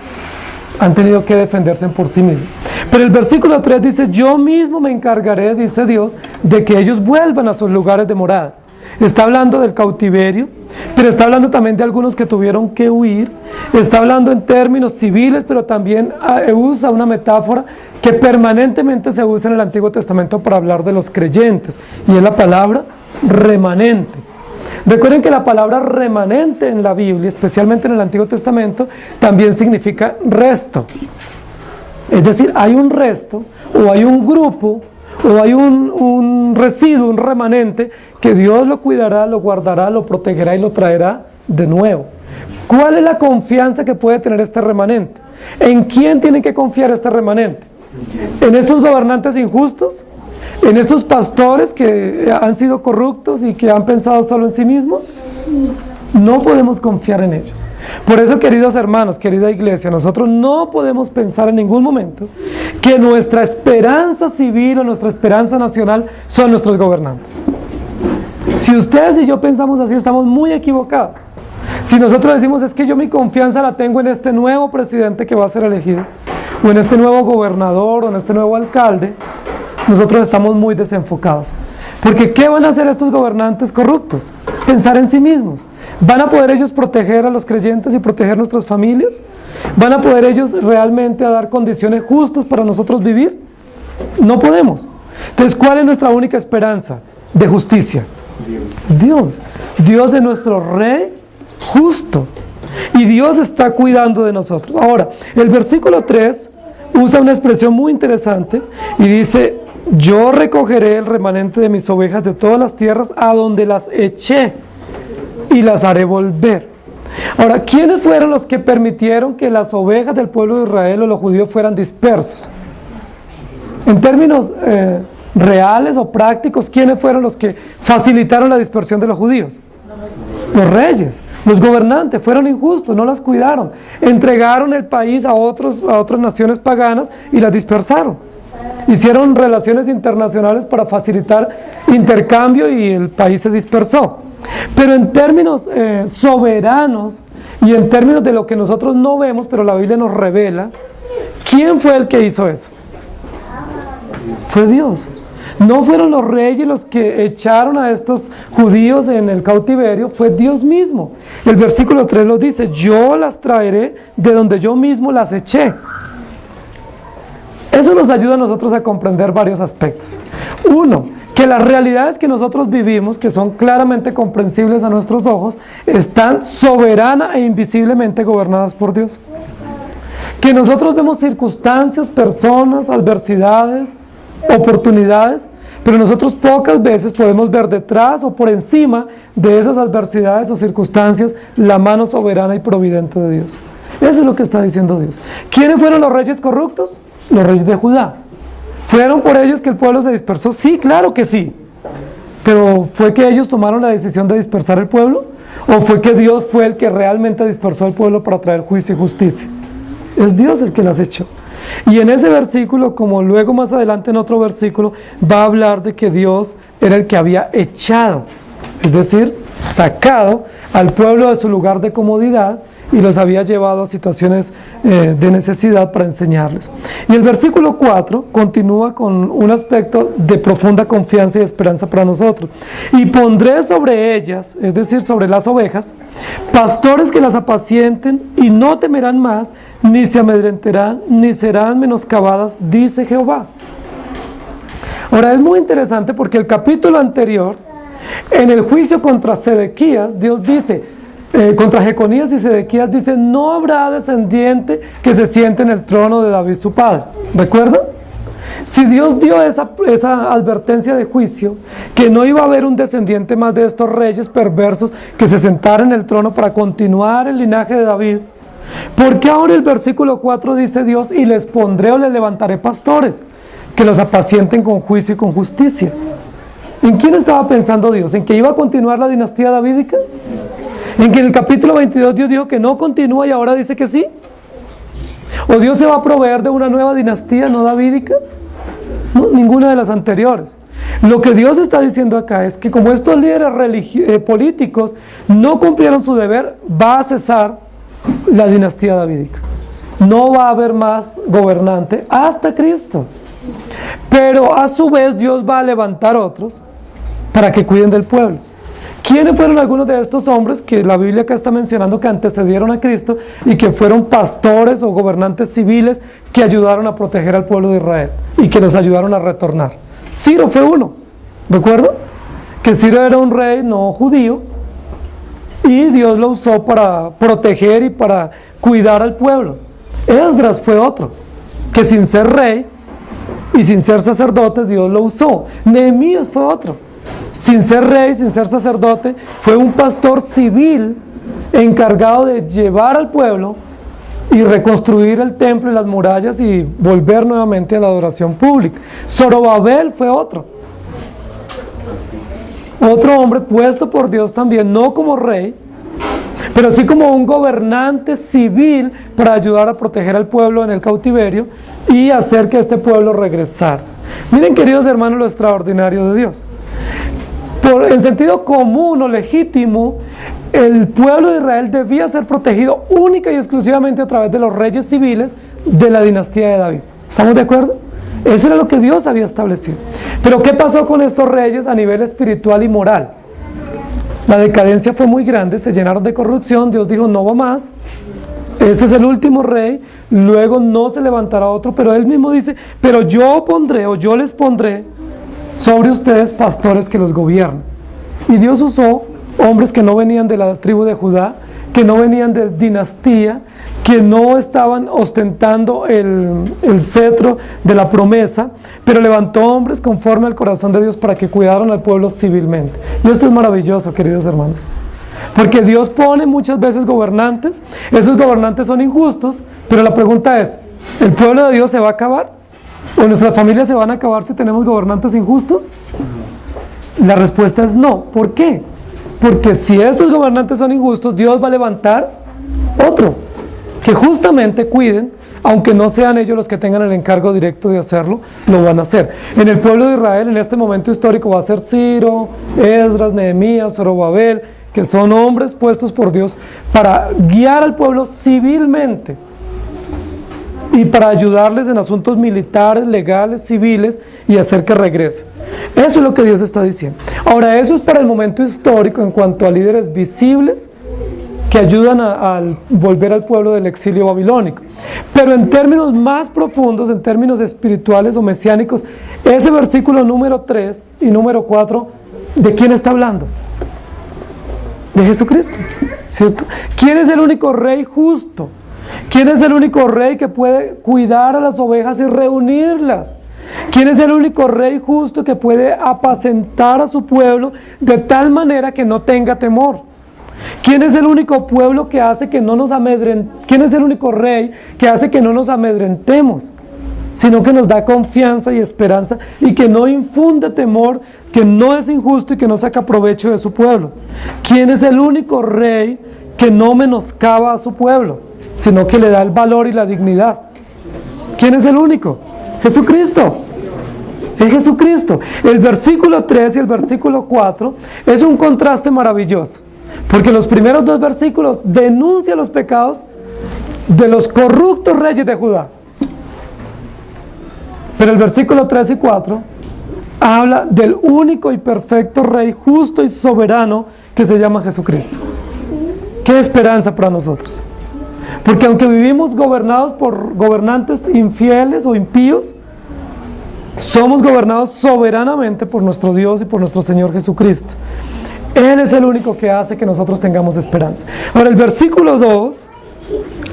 Han tenido que defenderse por sí mismos. Pero el versículo 3 dice: yo mismo me encargaré, dice Dios, de que ellos vuelvan a sus lugares de morada. Está hablando del cautiverio, pero está hablando también de algunos que tuvieron que huir. Está hablando en términos civiles, pero también usa una metáfora que permanentemente se usa en el Antiguo Testamento para hablar de los creyentes, y es la palabra remanente. Recuerden que la palabra remanente en la Biblia, especialmente en el Antiguo Testamento, también significa resto. Es decir, hay un resto, o hay un grupo, o hay un residuo, un remanente, que Dios lo cuidará, lo guardará, lo protegerá y lo traerá de nuevo. ¿Cuál es la confianza que puede tener este remanente? ¿En quién tiene que confiar este remanente? ¿En estos gobernantes injustos? ¿En estos pastores que han sido corruptos y que han pensado solo en sí mismos? No podemos confiar en ellos. Por eso, queridos hermanos, querida iglesia, nosotros no podemos pensar en ningún momento que nuestra esperanza civil o nuestra esperanza nacional son nuestros gobernantes. Si ustedes y yo pensamos así, estamos muy equivocados. Si nosotros decimos: es que yo mi confianza la tengo en este nuevo presidente que va a ser elegido, o en este nuevo gobernador, o en este nuevo alcalde, nosotros estamos muy desenfocados. Porque ¿qué van a hacer estos gobernantes corruptos? Pensar en sí mismos. ¿Van a poder ellos proteger a los creyentes y proteger nuestras familias? ¿Van a poder ellos realmente dar condiciones justas para nosotros vivir? No podemos. Entonces, ¿cuál es nuestra única esperanza de justicia? Dios. Dios es nuestro Rey justo. Y Dios está cuidando de nosotros. Ahora, el versículo 3 usa una expresión muy interesante y dice: yo recogeré el remanente de mis ovejas de todas las tierras a donde las eché y las haré volver. Ahora, ¿quiénes fueron los que permitieron que las ovejas del pueblo de Israel o los judíos fueran dispersos? En términos reales o prácticos, ¿quiénes fueron los que facilitaron la dispersión de los judíos? Los reyes, los gobernantes, fueron injustos, no las cuidaron, entregaron el país a otras naciones paganas y las dispersaron. Hicieron relaciones internacionales para facilitar intercambio y el país se dispersó. Pero en términos soberanos y en términos de lo que nosotros no vemos, pero la Biblia nos revela, ¿quién fue el que hizo eso? Fue Dios. No fueron los reyes los que echaron a estos judíos en el cautiverio, fue Dios mismo. El versículo 3 lo dice: yo las traeré de donde yo mismo las eché. Eso nos ayuda a nosotros a comprender varios aspectos. Uno, que las realidades que nosotros vivimos, que son claramente comprensibles a nuestros ojos, están soberana e invisiblemente gobernadas por Dios. Que nosotros vemos circunstancias, personas, adversidades, oportunidades, pero nosotros pocas veces podemos ver detrás o por encima de esas adversidades o circunstancias la mano soberana y providente de Dios. Eso es lo que está diciendo Dios. ¿Quiénes fueron los reyes corruptos? Los reyes de Judá. ¿Fueron por ellos que el pueblo se dispersó? Sí, claro que sí. Pero ¿fue que ellos tomaron la decisión de dispersar el pueblo? ¿O fue que Dios fue el que realmente dispersó al pueblo para traer juicio y justicia? Es Dios el que las echó. Y en ese versículo, como luego más adelante en otro versículo, va a hablar de que Dios era el que había echado, es decir, sacado al pueblo de su lugar de comodidad y los había llevado a situaciones de necesidad para enseñarles. Y el versículo 4 continúa con un aspecto de profunda confianza y esperanza para nosotros. Y pondré sobre ellas, es decir, sobre las ovejas, pastores que las apacienten y no temerán más, ni se amedrentarán, ni serán menoscabadas, dice Jehová. Ahora es muy interesante porque el capítulo anterior, en el juicio contra Sedequías, Dios dice, contra Jeconías y Sedequías dice: no habrá descendiente que se siente en el trono de David su padre. ¿Recuerdan? Si Dios dio esa advertencia de juicio, que no iba a haber un descendiente más de estos reyes perversos que se sentara en el trono para continuar el linaje de David, ¿por qué ahora el versículo 4 dice Dios: y les pondré o les levantaré pastores que los apacienten con juicio y con justicia? ¿En quién estaba pensando Dios? ¿En que iba a continuar la dinastía davídica? ¿En que en el capítulo 22 Dios dijo que no continúa y ahora dice que sí? ¿O Dios se va a proveer de una nueva dinastía no davídica? No, ninguna de las anteriores. Lo que Dios está diciendo acá es que como estos líderes políticos no cumplieron su deber, va a cesar la dinastía davídica. No va a haber más gobernante hasta Cristo. Pero a su vez Dios va a levantar otros para que cuiden del pueblo. ¿Quiénes fueron algunos de estos hombres que la Biblia acá está mencionando que antecedieron a Cristo y que fueron pastores o gobernantes civiles que ayudaron a proteger al pueblo de Israel y que los ayudaron a retornar? Ciro fue uno, ¿recuerdan? Que Ciro era un rey no judío y Dios lo usó para proteger y para cuidar al pueblo. Esdras fue otro, que sin ser rey y sin ser sacerdote Dios lo usó. Nehemías fue otro. Sin ser rey, sin ser sacerdote, fue un pastor civil encargado de llevar al pueblo y reconstruir el templo y las murallas y volver nuevamente a la adoración pública. Zorobabel fue otro hombre puesto por Dios también, no como rey, pero sí como un gobernante civil para ayudar a proteger al pueblo en el cautiverio y hacer que este pueblo regresara. Miren, queridos hermanos, lo extraordinario de Dios. En sentido común o legítimo, el pueblo de Israel debía ser protegido única y exclusivamente a través de los reyes civiles de la dinastía de David. ¿Estamos de acuerdo? Eso era lo que Dios había establecido. Pero ¿qué pasó con estos reyes a nivel espiritual y moral? La decadencia fue muy grande, se llenaron de corrupción, Dios dijo: no va más, este es el último rey, luego no se levantará otro, pero él mismo dice: pero yo pondré o yo les pondré sobre ustedes pastores que los gobiernen. Y Dios usó hombres que no venían de la tribu de Judá, que no venían de dinastía, que no estaban ostentando el cetro de la promesa, pero levantó hombres conforme al corazón de Dios para que cuidaran al pueblo civilmente. Y esto es maravilloso, queridos hermanos, porque Dios pone muchas veces gobernantes, esos gobernantes son injustos, pero la pregunta es, ¿el pueblo de Dios se va a acabar? ¿O nuestras familias se van a acabar si tenemos gobernantes injustos? La respuesta es no. ¿Por qué? Porque si estos gobernantes son injustos, Dios va a levantar otros que justamente cuiden, aunque no sean ellos los que tengan el encargo directo de hacerlo, lo van a hacer. En el pueblo de Israel, en este momento histórico, va a ser Ciro, Esdras, Nehemías, Zorobabel, que son hombres puestos por Dios para guiar al pueblo civilmente y para ayudarles en asuntos militares, legales, civiles y hacer que regresen. Eso es lo que Dios está diciendo. Ahora, eso es para el momento histórico en cuanto a líderes visibles que ayudan a volver al pueblo del exilio babilónico. Pero en términos más profundos, en términos espirituales o mesiánicos, ese versículo número 3 y número 4, ¿de quién está hablando? De Jesucristo, ¿cierto? ¿Quién es el único rey justo? ¿Quién es el único rey que puede cuidar a las ovejas y reunirlas? ¿Quién es el único rey justo que puede apacentar a su pueblo de tal manera que no tenga temor? ¿Quién es el único pueblo que hace que no nos ¿Quién es el único rey que hace que no nos amedrentemos? Sino que nos da confianza y esperanza y que no infunde temor, que no es injusto y que no saca provecho de su pueblo. ¿Quién es el único rey que no menoscaba a su pueblo, sino que le da el valor y la dignidad? ¿Quién es el único? Jesucristo. Es Jesucristo. El versículo 3 y el versículo 4 es un contraste maravilloso, porque los primeros dos versículos denuncian los pecados de los corruptos reyes de Judá. Pero el versículo 3 y 4 habla del único y perfecto Rey justo y soberano que se llama Jesucristo. ¡Qué esperanza para nosotros! Porque aunque vivimos gobernados por gobernantes infieles o impíos, somos gobernados soberanamente por nuestro Dios y por nuestro Señor Jesucristo. Él es el único que hace que nosotros tengamos esperanza. Ahora, el versículo 2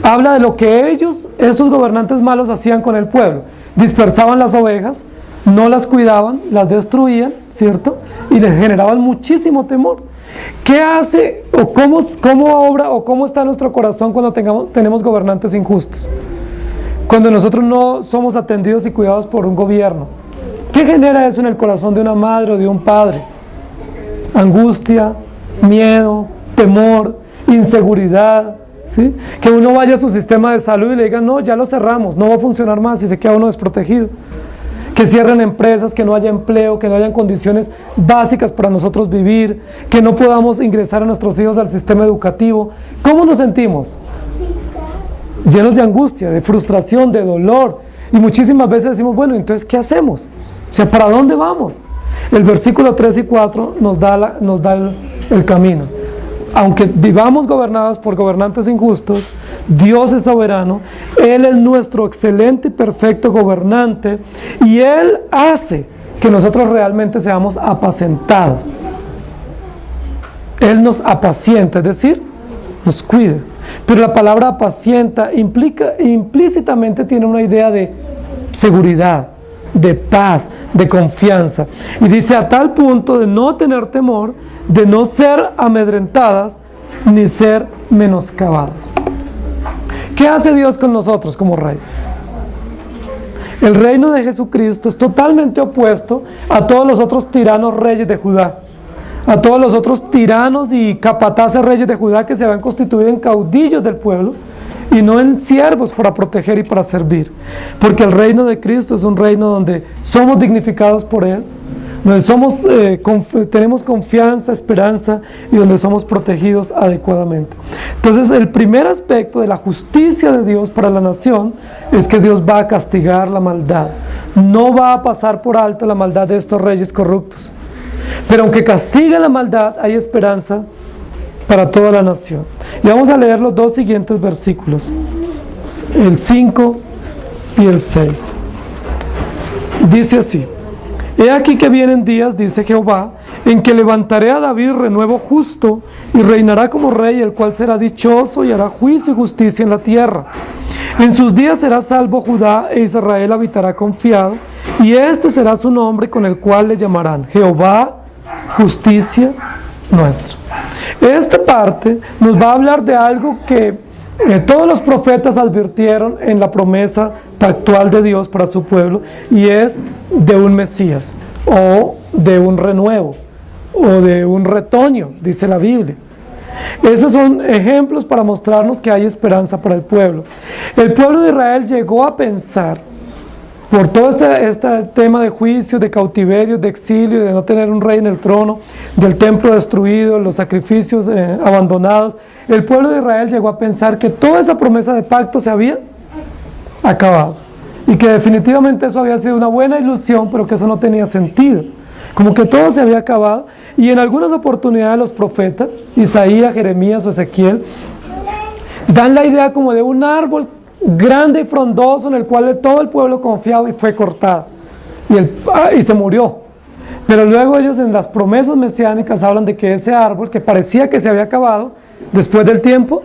habla de lo que estos gobernantes malos hacían con el pueblo. Dispersaban las ovejas, no las cuidaban, las destruían, ¿cierto? Y les generaban muchísimo temor. ¿Qué hace o cómo obra o cómo está nuestro corazón cuando tenemos gobernantes injustos? Cuando nosotros no somos atendidos y cuidados por un gobierno. ¿Qué genera eso en el corazón de una madre o de un padre? Angustia, miedo, temor, inseguridad, ¿sí? Que uno vaya a su sistema de salud y le digan, no, ya lo cerramos, no va a funcionar más, y se queda uno desprotegido. Que cierren empresas, que no haya empleo, que no hayan condiciones básicas para nosotros vivir, que no podamos ingresar a nuestros hijos al sistema educativo. ¿Cómo nos sentimos? Llenos de angustia, de frustración, de dolor. Y muchísimas veces decimos, bueno, entonces, ¿qué hacemos? O sea, ¿para dónde vamos? El versículo 3 y 4 nos da el camino. Aunque vivamos gobernados por gobernantes injustos, Dios es soberano, Él es nuestro excelente y perfecto gobernante, y Él hace que nosotros realmente seamos apacentados. Él nos apacienta, es decir, nos cuida. Pero la palabra apacienta implícitamente tiene una idea de seguridad, de paz, de confianza. Y dice, a tal punto de no tener temor, de no ser amedrentadas, ni ser menoscabadas. ¿Qué hace Dios con nosotros como Rey? El reino de Jesucristo es totalmente opuesto a todos los otros tiranos reyes de Judá, a todos los otros tiranos y capataces reyes de Judá que se habían constituido en caudillos del pueblo y no en siervos para proteger y para servir. Porque el reino de Cristo es un reino donde somos dignificados por Él, donde tenemos confianza, esperanza y donde somos protegidos adecuadamente. Entonces, el primer aspecto de la justicia de Dios para la nación es que Dios va a castigar la maldad. No va a pasar por alto la maldad de estos reyes corruptos. Pero aunque castiga la maldad, hay esperanza para toda la nación. Y vamos a leer los dos siguientes versículos, el 5 y el 6. Dice así: He aquí que vienen días, dice Jehová, en que levantaré a David renuevo justo y reinará como rey, el cual será dichoso y hará juicio y justicia en la tierra. En sus días será salvo Judá e Israel habitará confiado, y este será su nombre con el cual le llamarán Jehová, justicia nuestra. Esta parte nos va a hablar de algo que todos los profetas advirtieron en la promesa pactual de Dios para su pueblo, y es de un Mesías, o de un renuevo, o de un retoño, dice la Biblia. Esos son ejemplos para mostrarnos que hay esperanza para el pueblo. El pueblo de Israel llegó a pensar, por todo este tema de juicio, de cautiverio, de exilio, de no tener un rey en el trono, del templo destruido, los sacrificios abandonados, el pueblo de Israel llegó a pensar que toda esa promesa de pacto se había acabado, y que definitivamente eso había sido una buena ilusión, pero que eso no tenía sentido, como que todo se había acabado. Y en algunas oportunidades los profetas, Isaías, Jeremías o Ezequiel, dan la idea como de un árbol grande y frondoso en el cual todo el pueblo confiaba y fue cortado y se murió. Pero luego ellos en las promesas mesiánicas hablan de que ese árbol que parecía que se había acabado, después del tiempo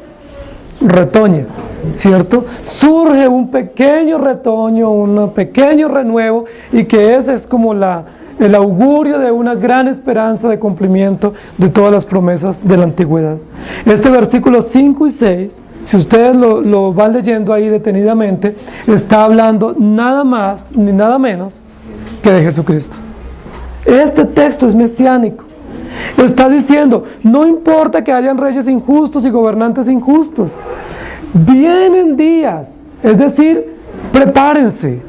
retoña, ¿cierto? Surge un pequeño retoño, un pequeño renuevo, y que ese es como el augurio de una gran esperanza de cumplimiento de todas las promesas de la antigüedad. Este versículo 5 y 6, si ustedes lo van leyendo ahí detenidamente, está hablando nada más ni nada menos que de Jesucristo. Este texto es mesiánico. Está diciendo, no importa que hayan reyes injustos y gobernantes injustos, vienen días, es decir, prepárense.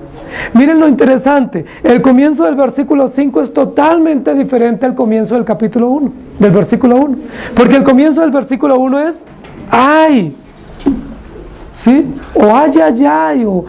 Miren lo interesante, el comienzo del versículo 5 es totalmente diferente al comienzo del capítulo 1, del versículo 1, porque el comienzo del versículo 1 es ¡ay! ¿Sí? O ¡ay, ay, ay! O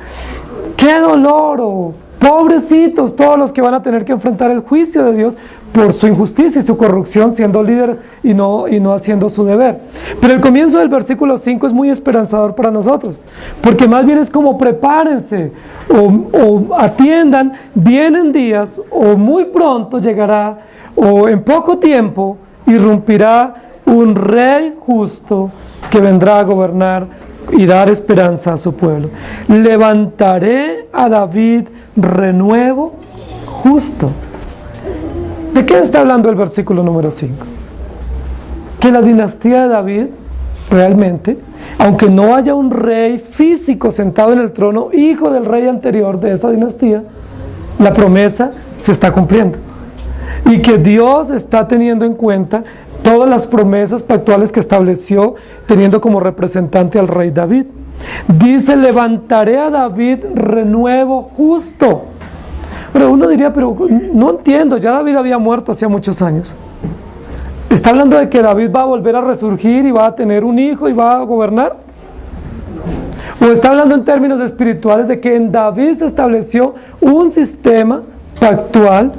¡qué dolor! O pobrecitos todos los que van a tener que enfrentar el juicio de Dios por su injusticia y su corrupción, siendo líderes y no haciendo su deber. Pero el comienzo del versículo 5 es muy esperanzador para nosotros, porque más bien es como prepárense o atiendan, vienen días, o muy pronto llegará, o en poco tiempo irrumpirá un rey justo que vendrá a gobernar y dar esperanza a su pueblo. Levantaré a David renuevo justo. ¿De qué está hablando el versículo número 5? Que la dinastía de David, realmente, aunque no haya un rey físico sentado en el trono, hijo del rey anterior de esa dinastía, la promesa se está cumpliendo. Y que Dios está teniendo en cuenta todas las promesas pactuales que estableció, teniendo como representante al rey David. Dice, levantaré a David renuevo justo. Pero uno diría, pero no entiendo, ya David había muerto hacía muchos años. ¿Está hablando de que David va a volver a resurgir y va a tener un hijo y va a gobernar? ¿O está hablando en términos espirituales de que en David se estableció un sistema pactual,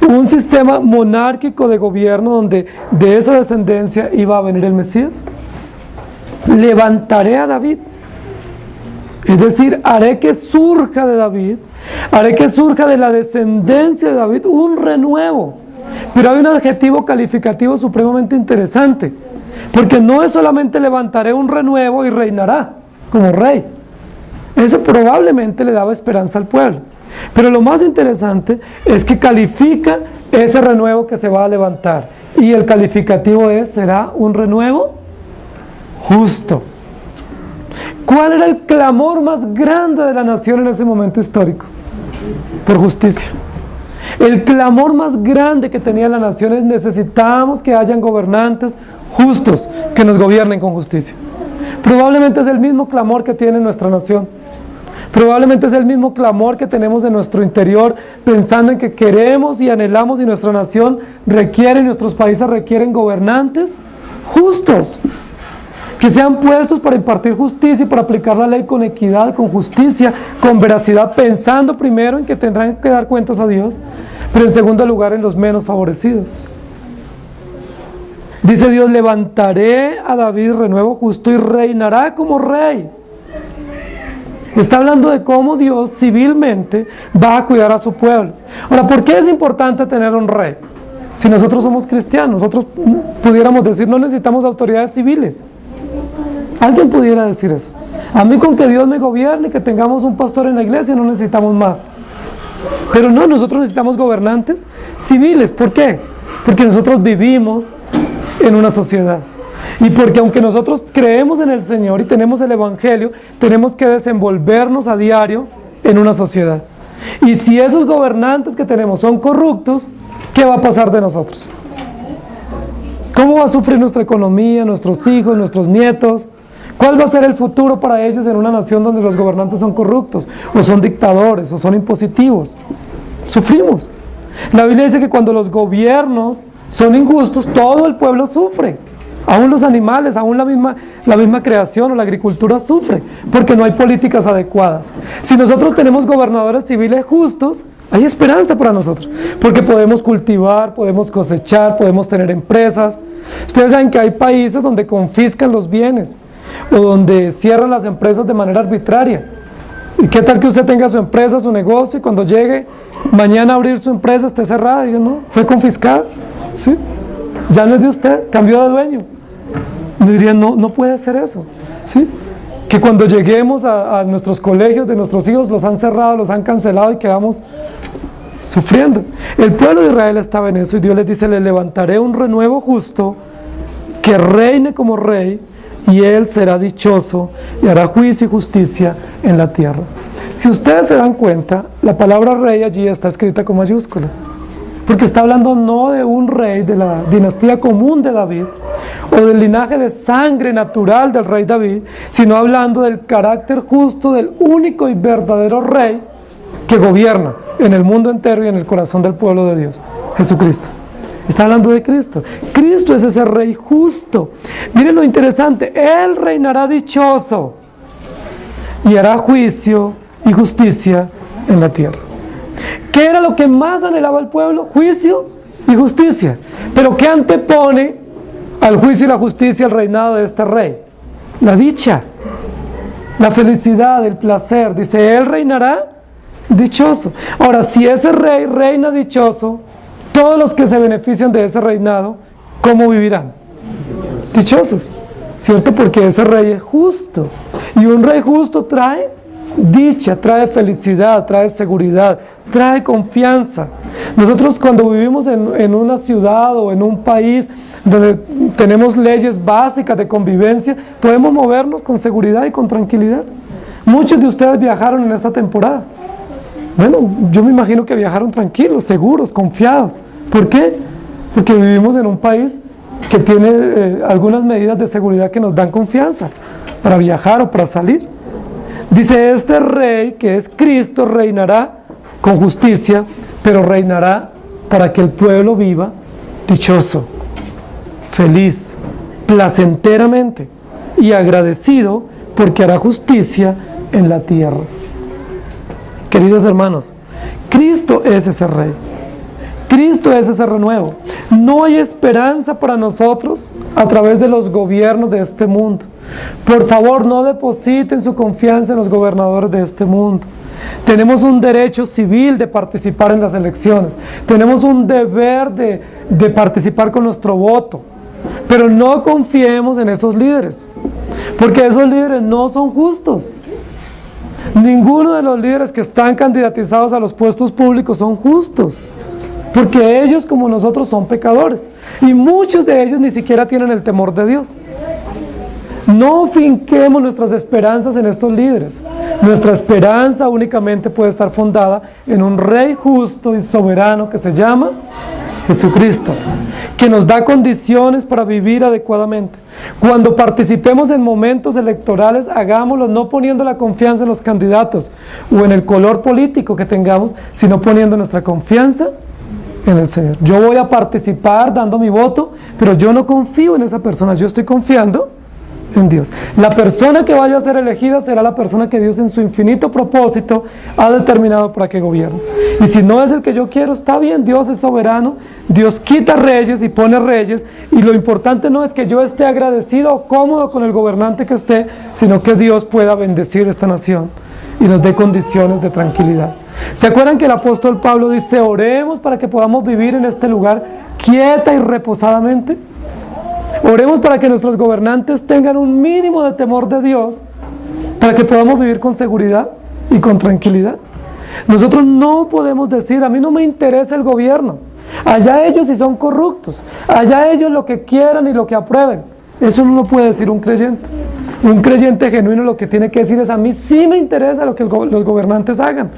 un sistema monárquico de gobierno donde de esa descendencia iba a venir el Mesías? Levantaré a David, es decir, haré que surja de David, haré que surja de la descendencia de David un renuevo. Pero hay un adjetivo calificativo supremamente interesante, porque no es solamente levantaré un renuevo y reinará como rey. Eso probablemente le daba esperanza al pueblo. Pero lo más interesante es que califica ese renuevo que se va a levantar. Y el calificativo será un renuevo justo. ¿Cuál era el clamor más grande de la nación en ese momento histórico? Por justicia. El clamor más grande que tenía la nación es: necesitamos que hayan gobernantes justos que nos gobiernen con justicia. Probablemente es el mismo clamor que tiene nuestra nación. Probablemente es el mismo clamor que tenemos en nuestro interior, pensando en que queremos y anhelamos, y nuestra nación requiere, nuestros países requieren gobernantes justos, que sean puestos para impartir justicia y para aplicar la ley con equidad, con justicia, con veracidad, pensando primero en que tendrán que dar cuentas a Dios, pero en segundo lugar en los menos favorecidos. Dice Dios: levantaré a David renuevo justo y reinará como rey. Está hablando de cómo Dios civilmente va a cuidar a su pueblo. Ahora, ¿por qué es importante tener un rey? Si nosotros somos cristianos, nosotros pudiéramos decir, no necesitamos autoridades civiles. Alguien pudiera decir eso. A mí con que Dios me gobierne y que tengamos un pastor en la iglesia no necesitamos más. Pero no, nosotros necesitamos gobernantes civiles. ¿Por qué? Porque nosotros vivimos en una sociedad. Y porque aunque nosotros creemos en el Señor y tenemos el Evangelio, tenemos que desenvolvernos a diario en una sociedad. Y si esos gobernantes que tenemos son corruptos, ¿qué va a pasar de nosotros? ¿Cómo va a sufrir nuestra economía, nuestros hijos, nuestros nietos? ¿Cuál va a ser el futuro para ellos en una nación donde los gobernantes son corruptos, o son dictadores, o son impositivos? Sufrimos. La Biblia dice que cuando los gobiernos son injustos, todo el pueblo sufre. Aún los animales, aún la misma creación o la agricultura sufre, porque no hay políticas adecuadas. Si nosotros tenemos gobernadores civiles justos, hay esperanza para nosotros, porque podemos cultivar, podemos cosechar, podemos tener empresas. Ustedes saben que hay países donde confiscan los bienes, o donde cierran las empresas de manera arbitraria. ¿Y qué tal que usted tenga su empresa, su negocio, y cuando llegue mañana a abrir su empresa esté cerrada? Y no, fue confiscada, ¿sí? Ya no es de usted, cambió de dueño. Me dirían, no puede ser eso, ¿sí? Que cuando lleguemos a nuestros colegios de nuestros hijos los han cerrado, los han cancelado y quedamos sufriendo. El pueblo de Israel estaba en eso y Dios les dice, le levantaré un renuevo justo que reine como rey, y él será dichoso y hará juicio y justicia en la tierra. Si ustedes se dan cuenta, la palabra rey allí está escrita con mayúscula, porque está hablando no de un rey de la dinastía común de David, o del linaje de sangre natural del rey David, sino hablando del carácter justo del único y verdadero rey que gobierna en el mundo entero y en el corazón del pueblo de Dios, Jesucristo. Está hablando de Cristo. Cristo es ese rey justo. Miren lo interesante, Él reinará dichoso y hará juicio y justicia en la tierra. ¿Qué era lo que más anhelaba el pueblo? Juicio y justicia. Pero ¿qué antepone al juicio y la justicia, al reinado de este rey? La dicha, la felicidad, el placer. Dice, Él reinará dichoso. Ahora, si ese rey reina dichoso, todos los que se benefician de ese reinado, ¿cómo vivirán? Dichosos, ¿cierto? Porque ese rey es justo. Y un rey justo trae dicha, trae felicidad, trae seguridad, trae confianza. Nosotros cuando vivimos en una ciudad o en un país donde tenemos leyes básicas de convivencia, podemos movernos con seguridad y con tranquilidad. Muchos de ustedes viajaron en esta temporada. Bueno, yo me imagino que viajaron tranquilos, seguros, confiados. ¿Por qué? Porque vivimos en un país que tiene algunas medidas de seguridad que nos dan confianza para viajar o para salir. Dice, este rey, que es Cristo, reinará con justicia, pero reinará para que el pueblo viva dichoso, feliz, placenteramente y agradecido, porque hará justicia en la tierra. Queridos hermanos, Cristo es ese rey. Cristo es ese renuevo. No hay esperanza para nosotros a través de los gobiernos de este mundo. Por favor, no depositen su confianza en los gobernadores de este mundo. Tenemos un derecho civil de participar en las elecciones. Tenemos un deber de participar con nuestro voto. Pero no confiemos en esos líderes, porque esos líderes no son justos. Ninguno de los líderes que están candidatizados a los puestos públicos son justos, porque ellos, como nosotros, son pecadores, y muchos de ellos ni siquiera tienen el temor de Dios. No finquemos nuestras esperanzas en estos líderes. Nuestra esperanza únicamente puede estar fundada en un rey justo y soberano que se llama Jesucristo, que nos da condiciones para vivir adecuadamente. Cuando participemos en momentos electorales, hagámoslo no poniendo la confianza en los candidatos o en el color político que tengamos, sino poniendo nuestra confianza en el Señor. Yo voy a participar dando mi voto, pero yo no confío en esa persona, yo estoy confiando en Dios. La persona que vaya a ser elegida será la persona que Dios en su infinito propósito ha determinado para que gobierne. Y si no es el que yo quiero, está bien, Dios es soberano, Dios quita reyes y pone reyes, y lo importante no es que yo esté agradecido o cómodo con el gobernante que esté, sino que Dios pueda bendecir esta nación y nos dé condiciones de tranquilidad. ¿Se acuerdan que el apóstol Pablo dice, oremos para que podamos vivir en este lugar quieta y reposadamente? Oremos para que nuestros gobernantes tengan un mínimo de temor de Dios, para que podamos vivir con seguridad y con tranquilidad. Nosotros no podemos decir, a mí no me interesa el gobierno, allá ellos si son corruptos, allá ellos lo que quieran y lo que aprueben. Eso no lo puede decir un creyente. Un creyente genuino lo que tiene que decir es, a mí sí me interesa lo que los gobernantes hagan,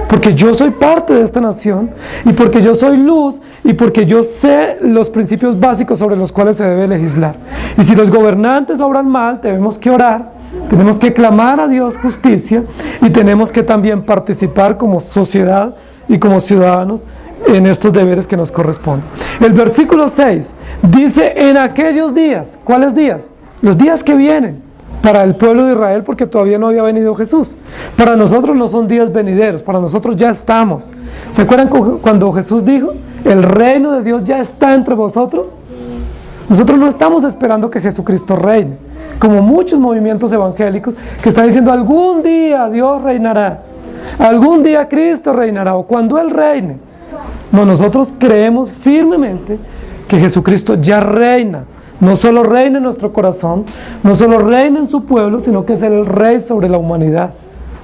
porque yo soy parte de esta nación, y porque yo soy luz, y porque yo sé los principios básicos sobre los cuales se debe legislar. Y si los gobernantes obran mal, tenemos que orar, tenemos que clamar a Dios justicia, y tenemos que también participar como sociedad y como ciudadanos en estos deberes que nos corresponden. El versículo 6 dice, en aquellos días. ¿Cuáles días? Los días que vienen para el pueblo de Israel, porque todavía no había venido Jesús. Para nosotros no son días venideros, para nosotros ya estamos. ¿Se acuerdan cuando Jesús dijo, el reino de Dios ya está entre vosotros? Nosotros no estamos esperando que Jesucristo reine, como muchos movimientos evangélicos que están diciendo, algún día Dios reinará, algún día Cristo reinará, o cuando Él reine. No, nosotros creemos firmemente que Jesucristo ya reina. No solo reina en nuestro corazón, no solo reina en su pueblo, sino que es el rey sobre la humanidad.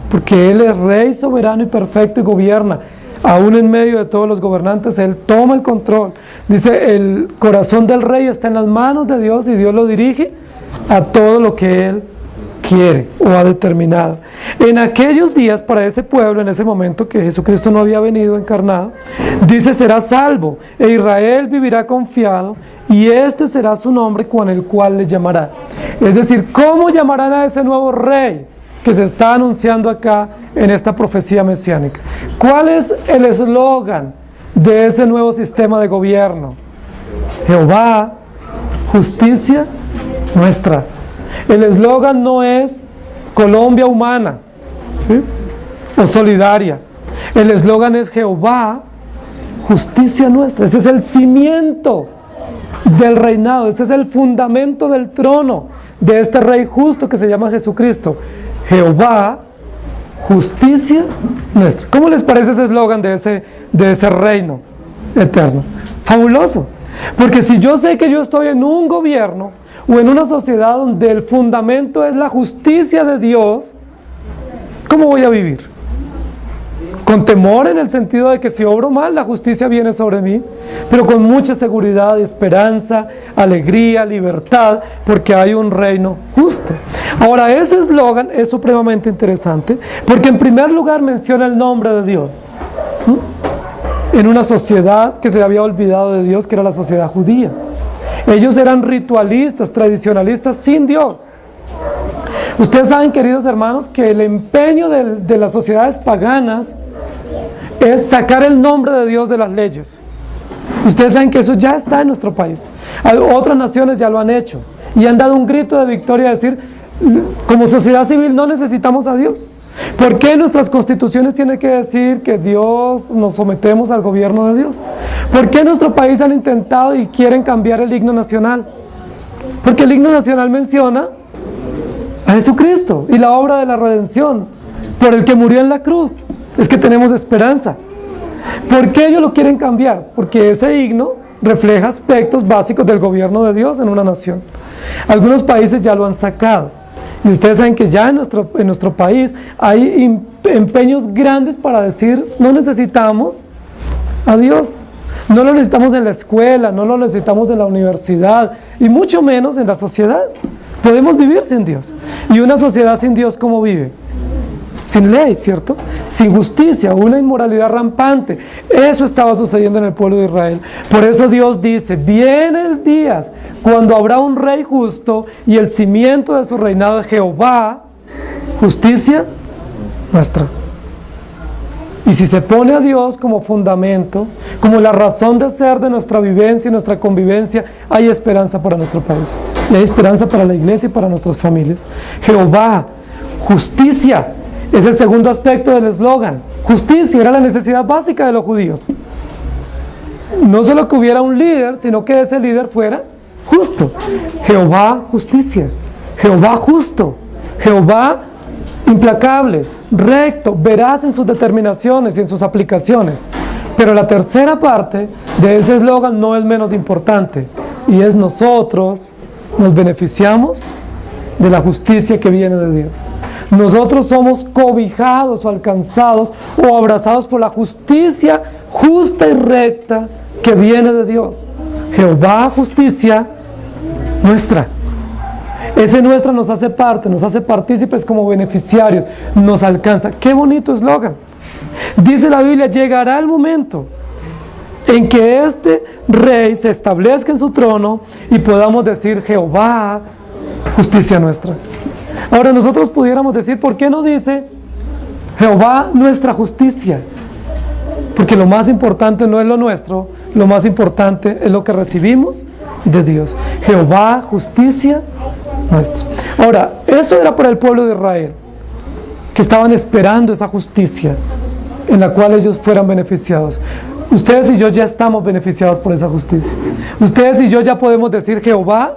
Porque Él es rey soberano y perfecto y gobierna. Aún en medio de todos los gobernantes, Él toma el control. Dice, el corazón del rey está en las manos de Dios y Dios lo dirige a todo lo que Él quiere o ha determinado. En aquellos días, para ese pueblo, en ese momento que Jesucristo no había venido encarnado, dice, será salvo, e Israel vivirá confiado, y este será su nombre con el cual le llamará. Es decir, ¿cómo llamarán a ese nuevo rey que se está anunciando acá en esta profecía mesiánica? ¿Cuál es el eslogan de ese nuevo sistema de gobierno? Jehová, justicia nuestra. El eslogan no es Colombia humana, ¿sí?, o solidaria. El eslogan es Jehová, justicia nuestra. Ese es el cimiento del reinado, ese es el fundamento del trono de este rey justo que se llama Jesucristo. Jehová, justicia nuestra. ¿Cómo les parece ese eslogan de ese reino eterno? Fabuloso. Porque si yo sé que yo estoy en un gobierno o en una sociedad donde el fundamento es la justicia de Dios, ¿cómo voy a vivir? Con temor, en el sentido de que si obro mal, la justicia viene sobre mí, pero con mucha seguridad, esperanza, alegría, libertad, porque hay un reino justo. Ahora, ese eslogan es supremamente interesante, porque en primer lugar menciona el nombre de Dios, en una sociedad que se había olvidado de Dios, que era la sociedad judía. Ellos eran ritualistas, tradicionalistas, sin Dios. Ustedes saben, queridos hermanos, que el empeño de las sociedades paganas es sacar el nombre de Dios de las leyes. Ustedes saben que eso ya está en nuestro país. Otras naciones ya lo han hecho y han dado un grito de victoria, decir, como sociedad civil no necesitamos a Dios. ¿Por qué nuestras constituciones tienen que decir que Dios, nos sometemos al gobierno de Dios? ¿Por qué en nuestro país han intentado y quieren cambiar el himno nacional? Porque el himno nacional menciona a Jesucristo y la obra de la redención por el que murió en la cruz. Es que tenemos esperanza. ¿Por qué ellos lo quieren cambiar? Porque ese himno refleja aspectos básicos del gobierno de Dios en una nación. Algunos países ya lo han sacado. Y ustedes saben que ya en nuestro país hay empeños grandes para decir, no necesitamos a Dios. No lo necesitamos en la escuela, no lo necesitamos en la universidad, y mucho menos en la sociedad. Podemos vivir sin Dios. Y una sociedad sin Dios, ¿cómo vive? Sin ley, ¿cierto? Sin justicia, una inmoralidad rampante. Eso estaba sucediendo en el pueblo de Israel. Por eso Dios dice, viene el día cuando habrá un rey justo y el cimiento de su reinado es Jehová, justicia nuestra. Y si se pone a Dios como fundamento, como la razón de ser de nuestra vivencia y nuestra convivencia, hay esperanza para nuestro país. Y hay esperanza para la iglesia y para nuestras familias. Jehová, justicia. Es el segundo aspecto del eslogan. Justicia era la necesidad básica de los judíos. No solo que hubiera un líder, sino que ese líder fuera justo. Jehová, justicia. Jehová, justo. Jehová, implacable, recto, veraz en sus determinaciones y en sus aplicaciones. Pero la tercera parte de ese eslogan no es menos importante, y es: nosotros nos beneficiamos de la justicia que viene de Dios. Nosotros somos cobijados o alcanzados o abrazados por la justicia justa y recta que viene de Dios. Jehová, justicia nuestra. Ese nuestra nos hace parte, nos hace partícipes como beneficiarios, nos alcanza. ¡Qué bonito eslogan! Dice la Biblia: llegará el momento en que este rey se establezca en su trono y podamos decir: Jehová, justicia nuestra. Ahora nosotros pudiéramos decir: ¿por qué no dice Jehová, nuestra justicia? Porque lo más importante no es lo nuestro, lo más importante es lo que recibimos de Dios. Jehová, justicia nuestra. Ahora, eso era para el pueblo de Israel, que estaban esperando esa justicia en la cual ellos fueran beneficiados. Ustedes y yo ya estamos beneficiados por esa justicia. Ustedes y yo ya podemos decir: Jehová,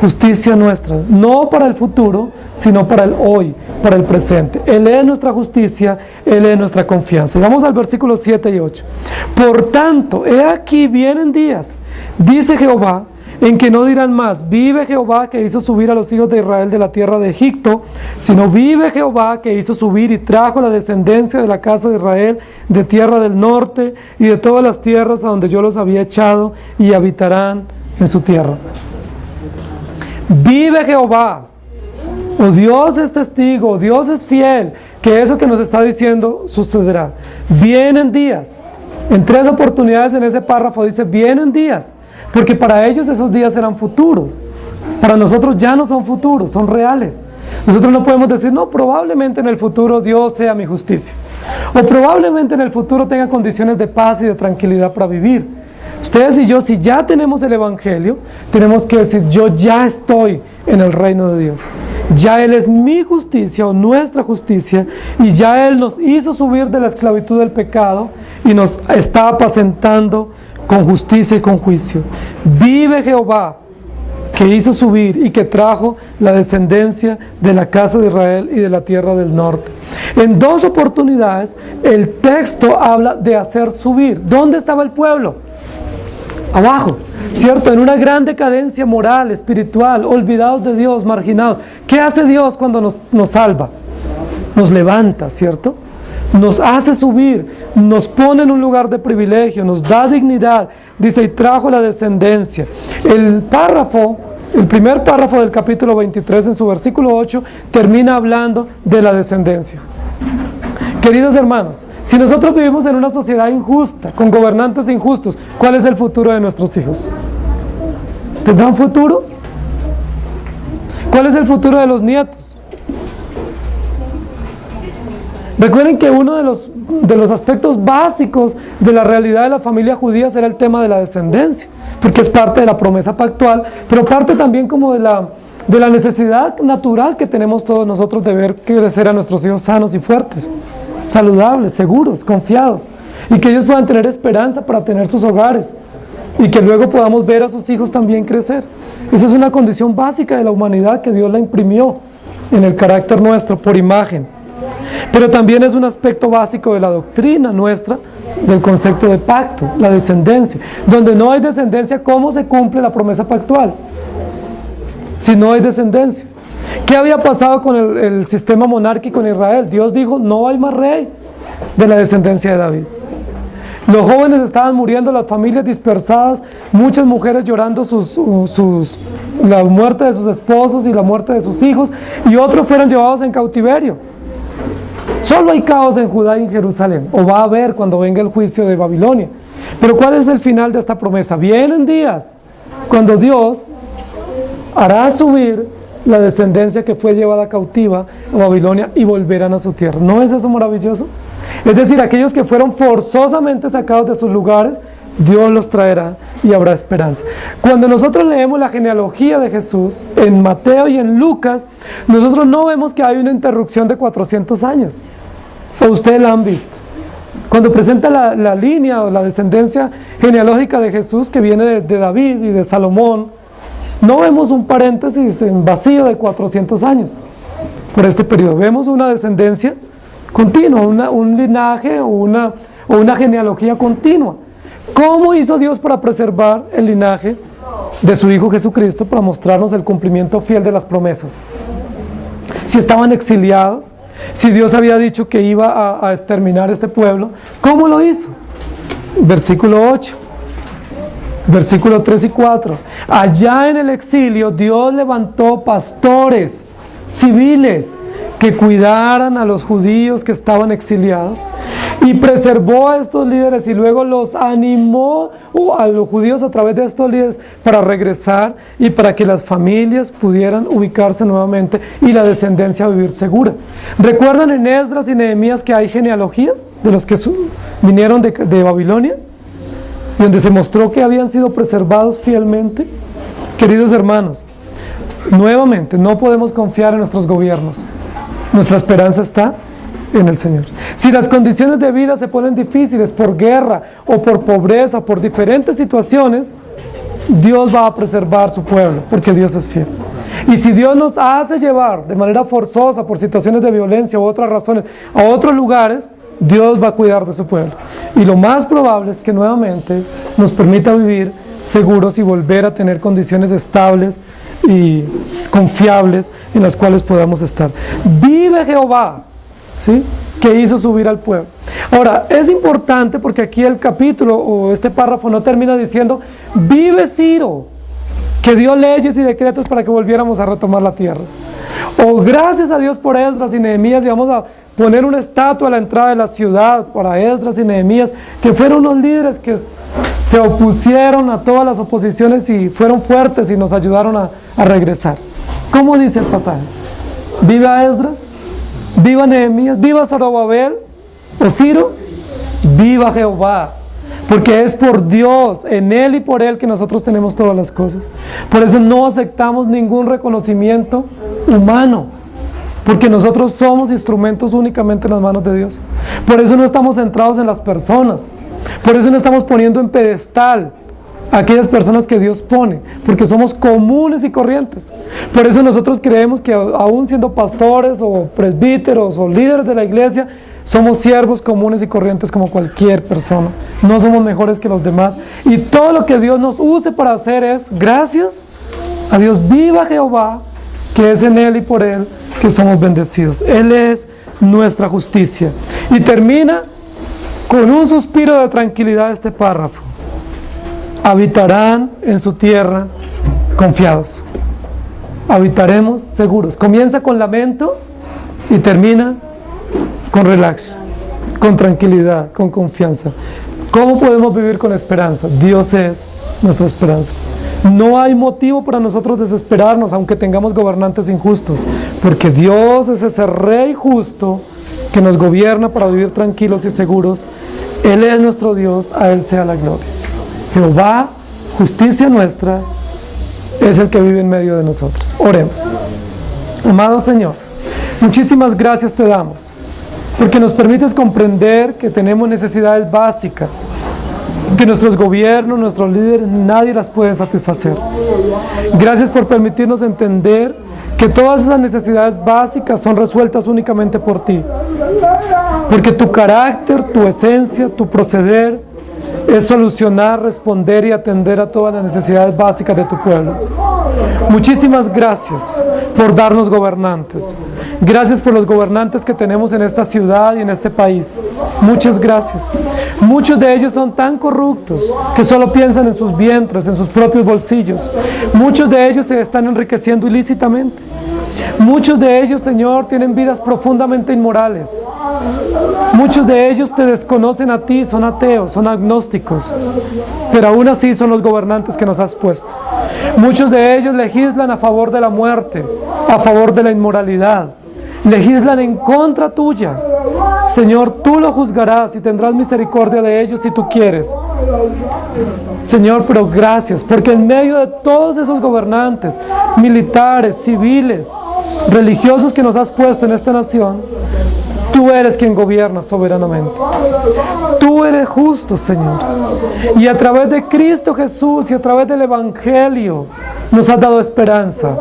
justicia nuestra, no para el futuro, sino para el hoy, para el presente. Él es nuestra justicia, Él es nuestra confianza. Y vamos al versículo 7 y 8. Por tanto, he aquí vienen días, dice Jehová, en que no dirán más: vive Jehová que hizo subir a los hijos de Israel de la tierra de Egipto, sino: vive Jehová que hizo subir y trajo la descendencia de la casa de Israel de tierra del norte y de todas las tierras a donde yo los había echado, y habitarán en su tierra. Vive Jehová. O Dios es testigo, Dios es fiel, que eso que nos está diciendo sucederá. Vienen días. En 3 oportunidades en ese párrafo dice: vienen días, porque para ellos esos días eran futuros. Para nosotros ya no son futuros, son reales. Nosotros no podemos decir: no, probablemente en el futuro Dios sea mi justicia, o probablemente en el futuro tenga condiciones de paz y de tranquilidad para vivir. Ustedes y yo, si ya tenemos el Evangelio, tenemos que decir: yo ya estoy en el reino de Dios. Ya Él es mi justicia o nuestra justicia, y ya Él nos hizo subir de la esclavitud del pecado y nos está apacentando con justicia y con juicio. Vive Jehová, que hizo subir y que trajo la descendencia de la casa de Israel y de la tierra del norte. En 2 oportunidades el texto habla de hacer subir. ¿Dónde estaba el pueblo? Abajo, ¿cierto? En una gran decadencia moral, espiritual, olvidados de Dios, marginados. ¿Qué hace Dios cuando nos salva? Nos levanta, ¿cierto? Nos hace subir, nos pone en un lugar de privilegio, nos da dignidad. Dice: y trajo la descendencia. El primer párrafo del capítulo 23, en su versículo 8, termina hablando de la descendencia. Queridos hermanos, si nosotros vivimos en una sociedad injusta, con gobernantes injustos, ¿cuál es el futuro de nuestros hijos? ¿Tendrán futuro? ¿Cuál es el futuro de los nietos? Recuerden que uno de los aspectos básicos de la realidad de la familia judía era el tema de la descendencia, porque es parte de la promesa pactual, pero parte también como de la necesidad natural que tenemos todos nosotros de ver crecer a nuestros hijos sanos y fuertes, saludables, seguros, confiados, y que ellos puedan tener esperanza para tener sus hogares, y que luego podamos ver a sus hijos también crecer. Esa es una condición básica de la humanidad que Dios la imprimió en el carácter nuestro por imagen. Pero también es un aspecto básico de la doctrina nuestra, del concepto de pacto, la descendencia. Donde no hay descendencia, ¿cómo se cumple la promesa pactual? Si no hay descendencia. ¿Qué había pasado con el sistema monárquico en Israel? Dios dijo: no hay más rey de la descendencia de David. Los jóvenes estaban muriendo, las familias dispersadas, muchas mujeres llorando la muerte de sus esposos y la muerte de sus hijos, y otros fueron llevados en cautiverio. Solo hay caos en Judá y en Jerusalén, o va a haber cuando venga el juicio de Babilonia. Pero ¿cuál es el final de esta promesa? Vienen días cuando Dios hará subir la descendencia que fue llevada cautiva a Babilonia y volverán a su tierra. ¿No es eso maravilloso? Es decir, aquellos que fueron forzosamente sacados de sus lugares, Dios los traerá y habrá esperanza. Cuando nosotros leemos la genealogía de Jesús en Mateo y en Lucas, nosotros no vemos que hay una interrupción de 400 años. ¿O ustedes la han visto? Cuando presenta la línea o la descendencia genealógica de Jesús que viene de David y de Salomón, no vemos un paréntesis en vacío de 400 años. por este periodo. Vemos una descendencia continua, un linaje o una genealogía continua. ¿Cómo hizo Dios para preservar el linaje de su Hijo Jesucristo, para mostrarnos el cumplimiento fiel de las promesas? Si estaban exiliados, si Dios había dicho que iba a exterminar este pueblo, ¿cómo lo hizo? Versículo 8, versículo 3 y 4. Allá en el exilio, Dios levantó pastores civiles que cuidaran a los judíos que estaban exiliados, y preservó a estos líderes y luego los animó a los judíos a través de estos líderes para regresar y para que las familias pudieran ubicarse nuevamente y la descendencia vivir segura. ¿Recuerdan en Esdras y Nehemías que hay genealogías de los que vinieron de Babilonia, donde se mostró que habían sido preservados fielmente? Queridos hermanos, nuevamente no podemos confiar en nuestros gobiernos. Nuestra esperanza está en el Señor. Si las condiciones de vida se ponen difíciles por guerra o por pobreza, por diferentes situaciones, Dios va a preservar su pueblo, porque Dios es fiel. Y si Dios nos hace llevar de manera forzosa por situaciones de violencia u otras razones a otros lugares, Dios va a cuidar de su pueblo. Y lo más probable es que nuevamente nos permita vivir seguros y volver a tener condiciones estables y confiables en las cuales podamos estar. Vive Jehová, ¿sí?, que hizo subir al pueblo. Ahora, es importante porque aquí el capítulo o este párrafo no termina diciendo vive Ciro, que dio leyes y decretos para que volviéramos a retomar la tierra. O gracias a Dios por Esdras y Nehemías, y vamos a poner una estatua a la entrada de la ciudad para Esdras y Nehemías, que fueron unos líderes que se opusieron a todas las oposiciones y fueron fuertes y nos ayudaron a regresar. ¿Cómo dice el pasaje? Viva Esdras, viva Nehemías, viva Zorobabel o Ciro, viva Jehová, porque es por Dios, en Él y por Él que nosotros tenemos todas las cosas. Por eso no aceptamos ningún reconocimiento humano, porque nosotros somos instrumentos únicamente en las manos de Dios. Por eso no estamos centrados en las personas, por eso no estamos poniendo en pedestal a aquellas personas que Dios pone, porque somos comunes y corrientes. Por eso nosotros creemos que aún siendo pastores o presbíteros o líderes de la iglesia, somos siervos comunes y corrientes como cualquier persona. No somos mejores que los demás, y todo lo que Dios nos use para hacer es gracias a Dios. Viva Jehová, que es en Él y por Él que somos bendecidos. Él es nuestra justicia. Y termina con un suspiro de tranquilidad este párrafo: habitarán en su tierra confiados. Habitaremos seguros. Comienza con lamento y termina con relax, con tranquilidad, con confianza. ¿Cómo podemos vivir con esperanza? Dios es nuestra esperanza. No hay motivo para nosotros desesperarnos aunque tengamos gobernantes injustos, porque Dios es ese Rey justo que nos gobierna para vivir tranquilos y seguros. Él es nuestro Dios, a Él sea la gloria. Jehová, justicia nuestra, es el que vive en medio de nosotros. Oremos. Amado Señor, muchísimas gracias te damos, porque nos permites comprender que tenemos necesidades básicas, que nuestros gobiernos, nuestros líderes, nadie las puede satisfacer. Gracias por permitirnos entender que todas esas necesidades básicas son resueltas únicamente por ti, porque tu carácter, tu esencia, tu proceder es solucionar, responder y atender a todas las necesidades básicas de tu pueblo. Muchísimas gracias por darnos gobernantes. Gracias por los gobernantes que tenemos en esta ciudad y en este país. Muchas gracias. Muchos de ellos son tan corruptos que solo piensan en sus vientres, en sus propios bolsillos. Muchos de ellos se están enriqueciendo ilícitamente. Muchos de ellos, Señor, tienen vidas profundamente inmorales. Muchos de ellos te desconocen a ti, son ateos, son agnósticos, pero aún así son los gobernantes que nos has puesto. Muchos de ellos legislan a favor de la muerte, a favor de la inmoralidad, legislan en contra tuya. Señor, tú lo juzgarás y tendrás misericordia de ellos si tú quieres. Señor, pero gracias, porque en medio de todos esos gobernantes, militares, civiles, religiosos que nos has puesto en esta nación, Tú eres quien gobierna soberanamente. Tú eres justo, Señor. Y a través de Cristo Jesús y a través del Evangelio nos has dado esperanza.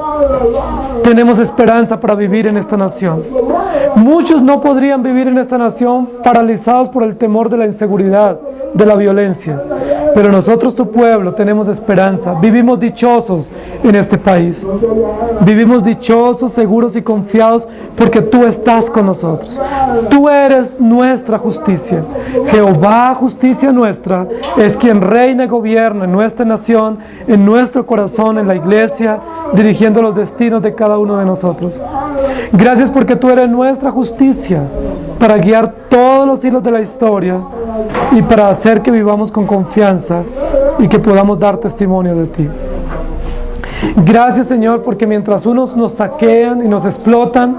Tenemos esperanza para vivir en esta nación. Muchos no podrían vivir en esta nación paralizados por el temor de la inseguridad, de la violencia. Pero nosotros, tu pueblo, tenemos esperanza. Vivimos dichosos en este país. Vivimos dichosos, seguros y confiados porque tú estás con nosotros. Tú eres nuestra justicia. Jehová, justicia nuestra, es quien reina y gobierna en nuestra nación, en nuestro corazón, en la iglesia, dirigiendo los destinos de cada uno de nosotros. Gracias porque tú eres nuestra justicia para guiar todos los hilos de la historia y para hacer que vivamos con confianza y que podamos dar testimonio de ti. Gracias, Señor, porque mientras unos nos saquean y nos explotan,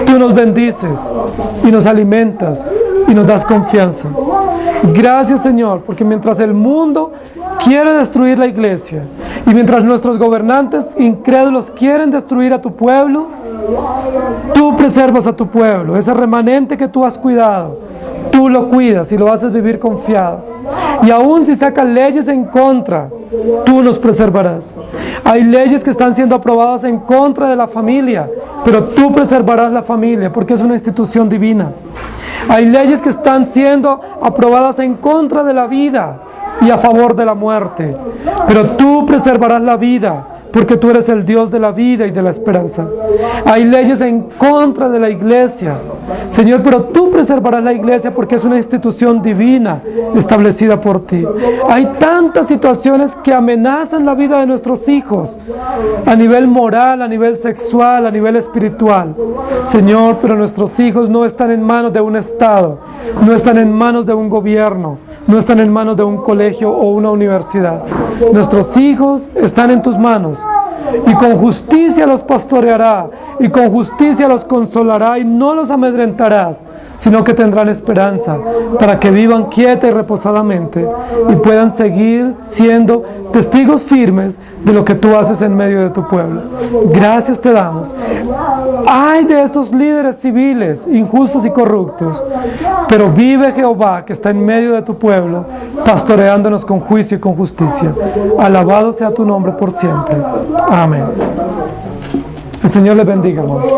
tú nos bendices y nos alimentas y nos das confianza. Gracias, Señor, porque mientras el mundo quiere destruir la iglesia y mientras nuestros gobernantes incrédulos quieren destruir a tu pueblo, tú preservas a tu pueblo, ese remanente que tú has cuidado. Tú lo cuidas y lo haces vivir confiado. Y aún si sacan leyes en contra, tú nos preservarás. Hay leyes que están siendo aprobadas en contra de la familia, pero tú preservarás la familia porque es una institución divina. Hay leyes que están siendo aprobadas en contra de la vida y a favor de la muerte, pero tú preservarás la vida porque tú eres el Dios de la vida y de la esperanza. Hay leyes en contra de la iglesia, Señor, pero tú preservarás la iglesia porque es una institución divina establecida por ti. Hay tantas situaciones que amenazan la vida de nuestros hijos, a nivel moral, a nivel sexual, a nivel espiritual. Señor, pero nuestros hijos no están en manos de un Estado, no están en manos de un gobierno, no están en manos de un colegio o una universidad. Nuestros hijos están en tus manos. Y con justicia los pastoreará, y con justicia los consolará, y no los amedrentarás, sino que tendrán esperanza, para que vivan quieta y reposadamente, y puedan seguir siendo testigos firmes de lo que tú haces en medio de tu pueblo. Gracias te damos. Ay de estos líderes civiles, injustos y corruptos, pero vive Jehová, que está en medio de tu pueblo, pastoreándonos con juicio y con justicia. Alabado sea tu nombre por siempre. Amén. El Señor les bendiga, hermanos.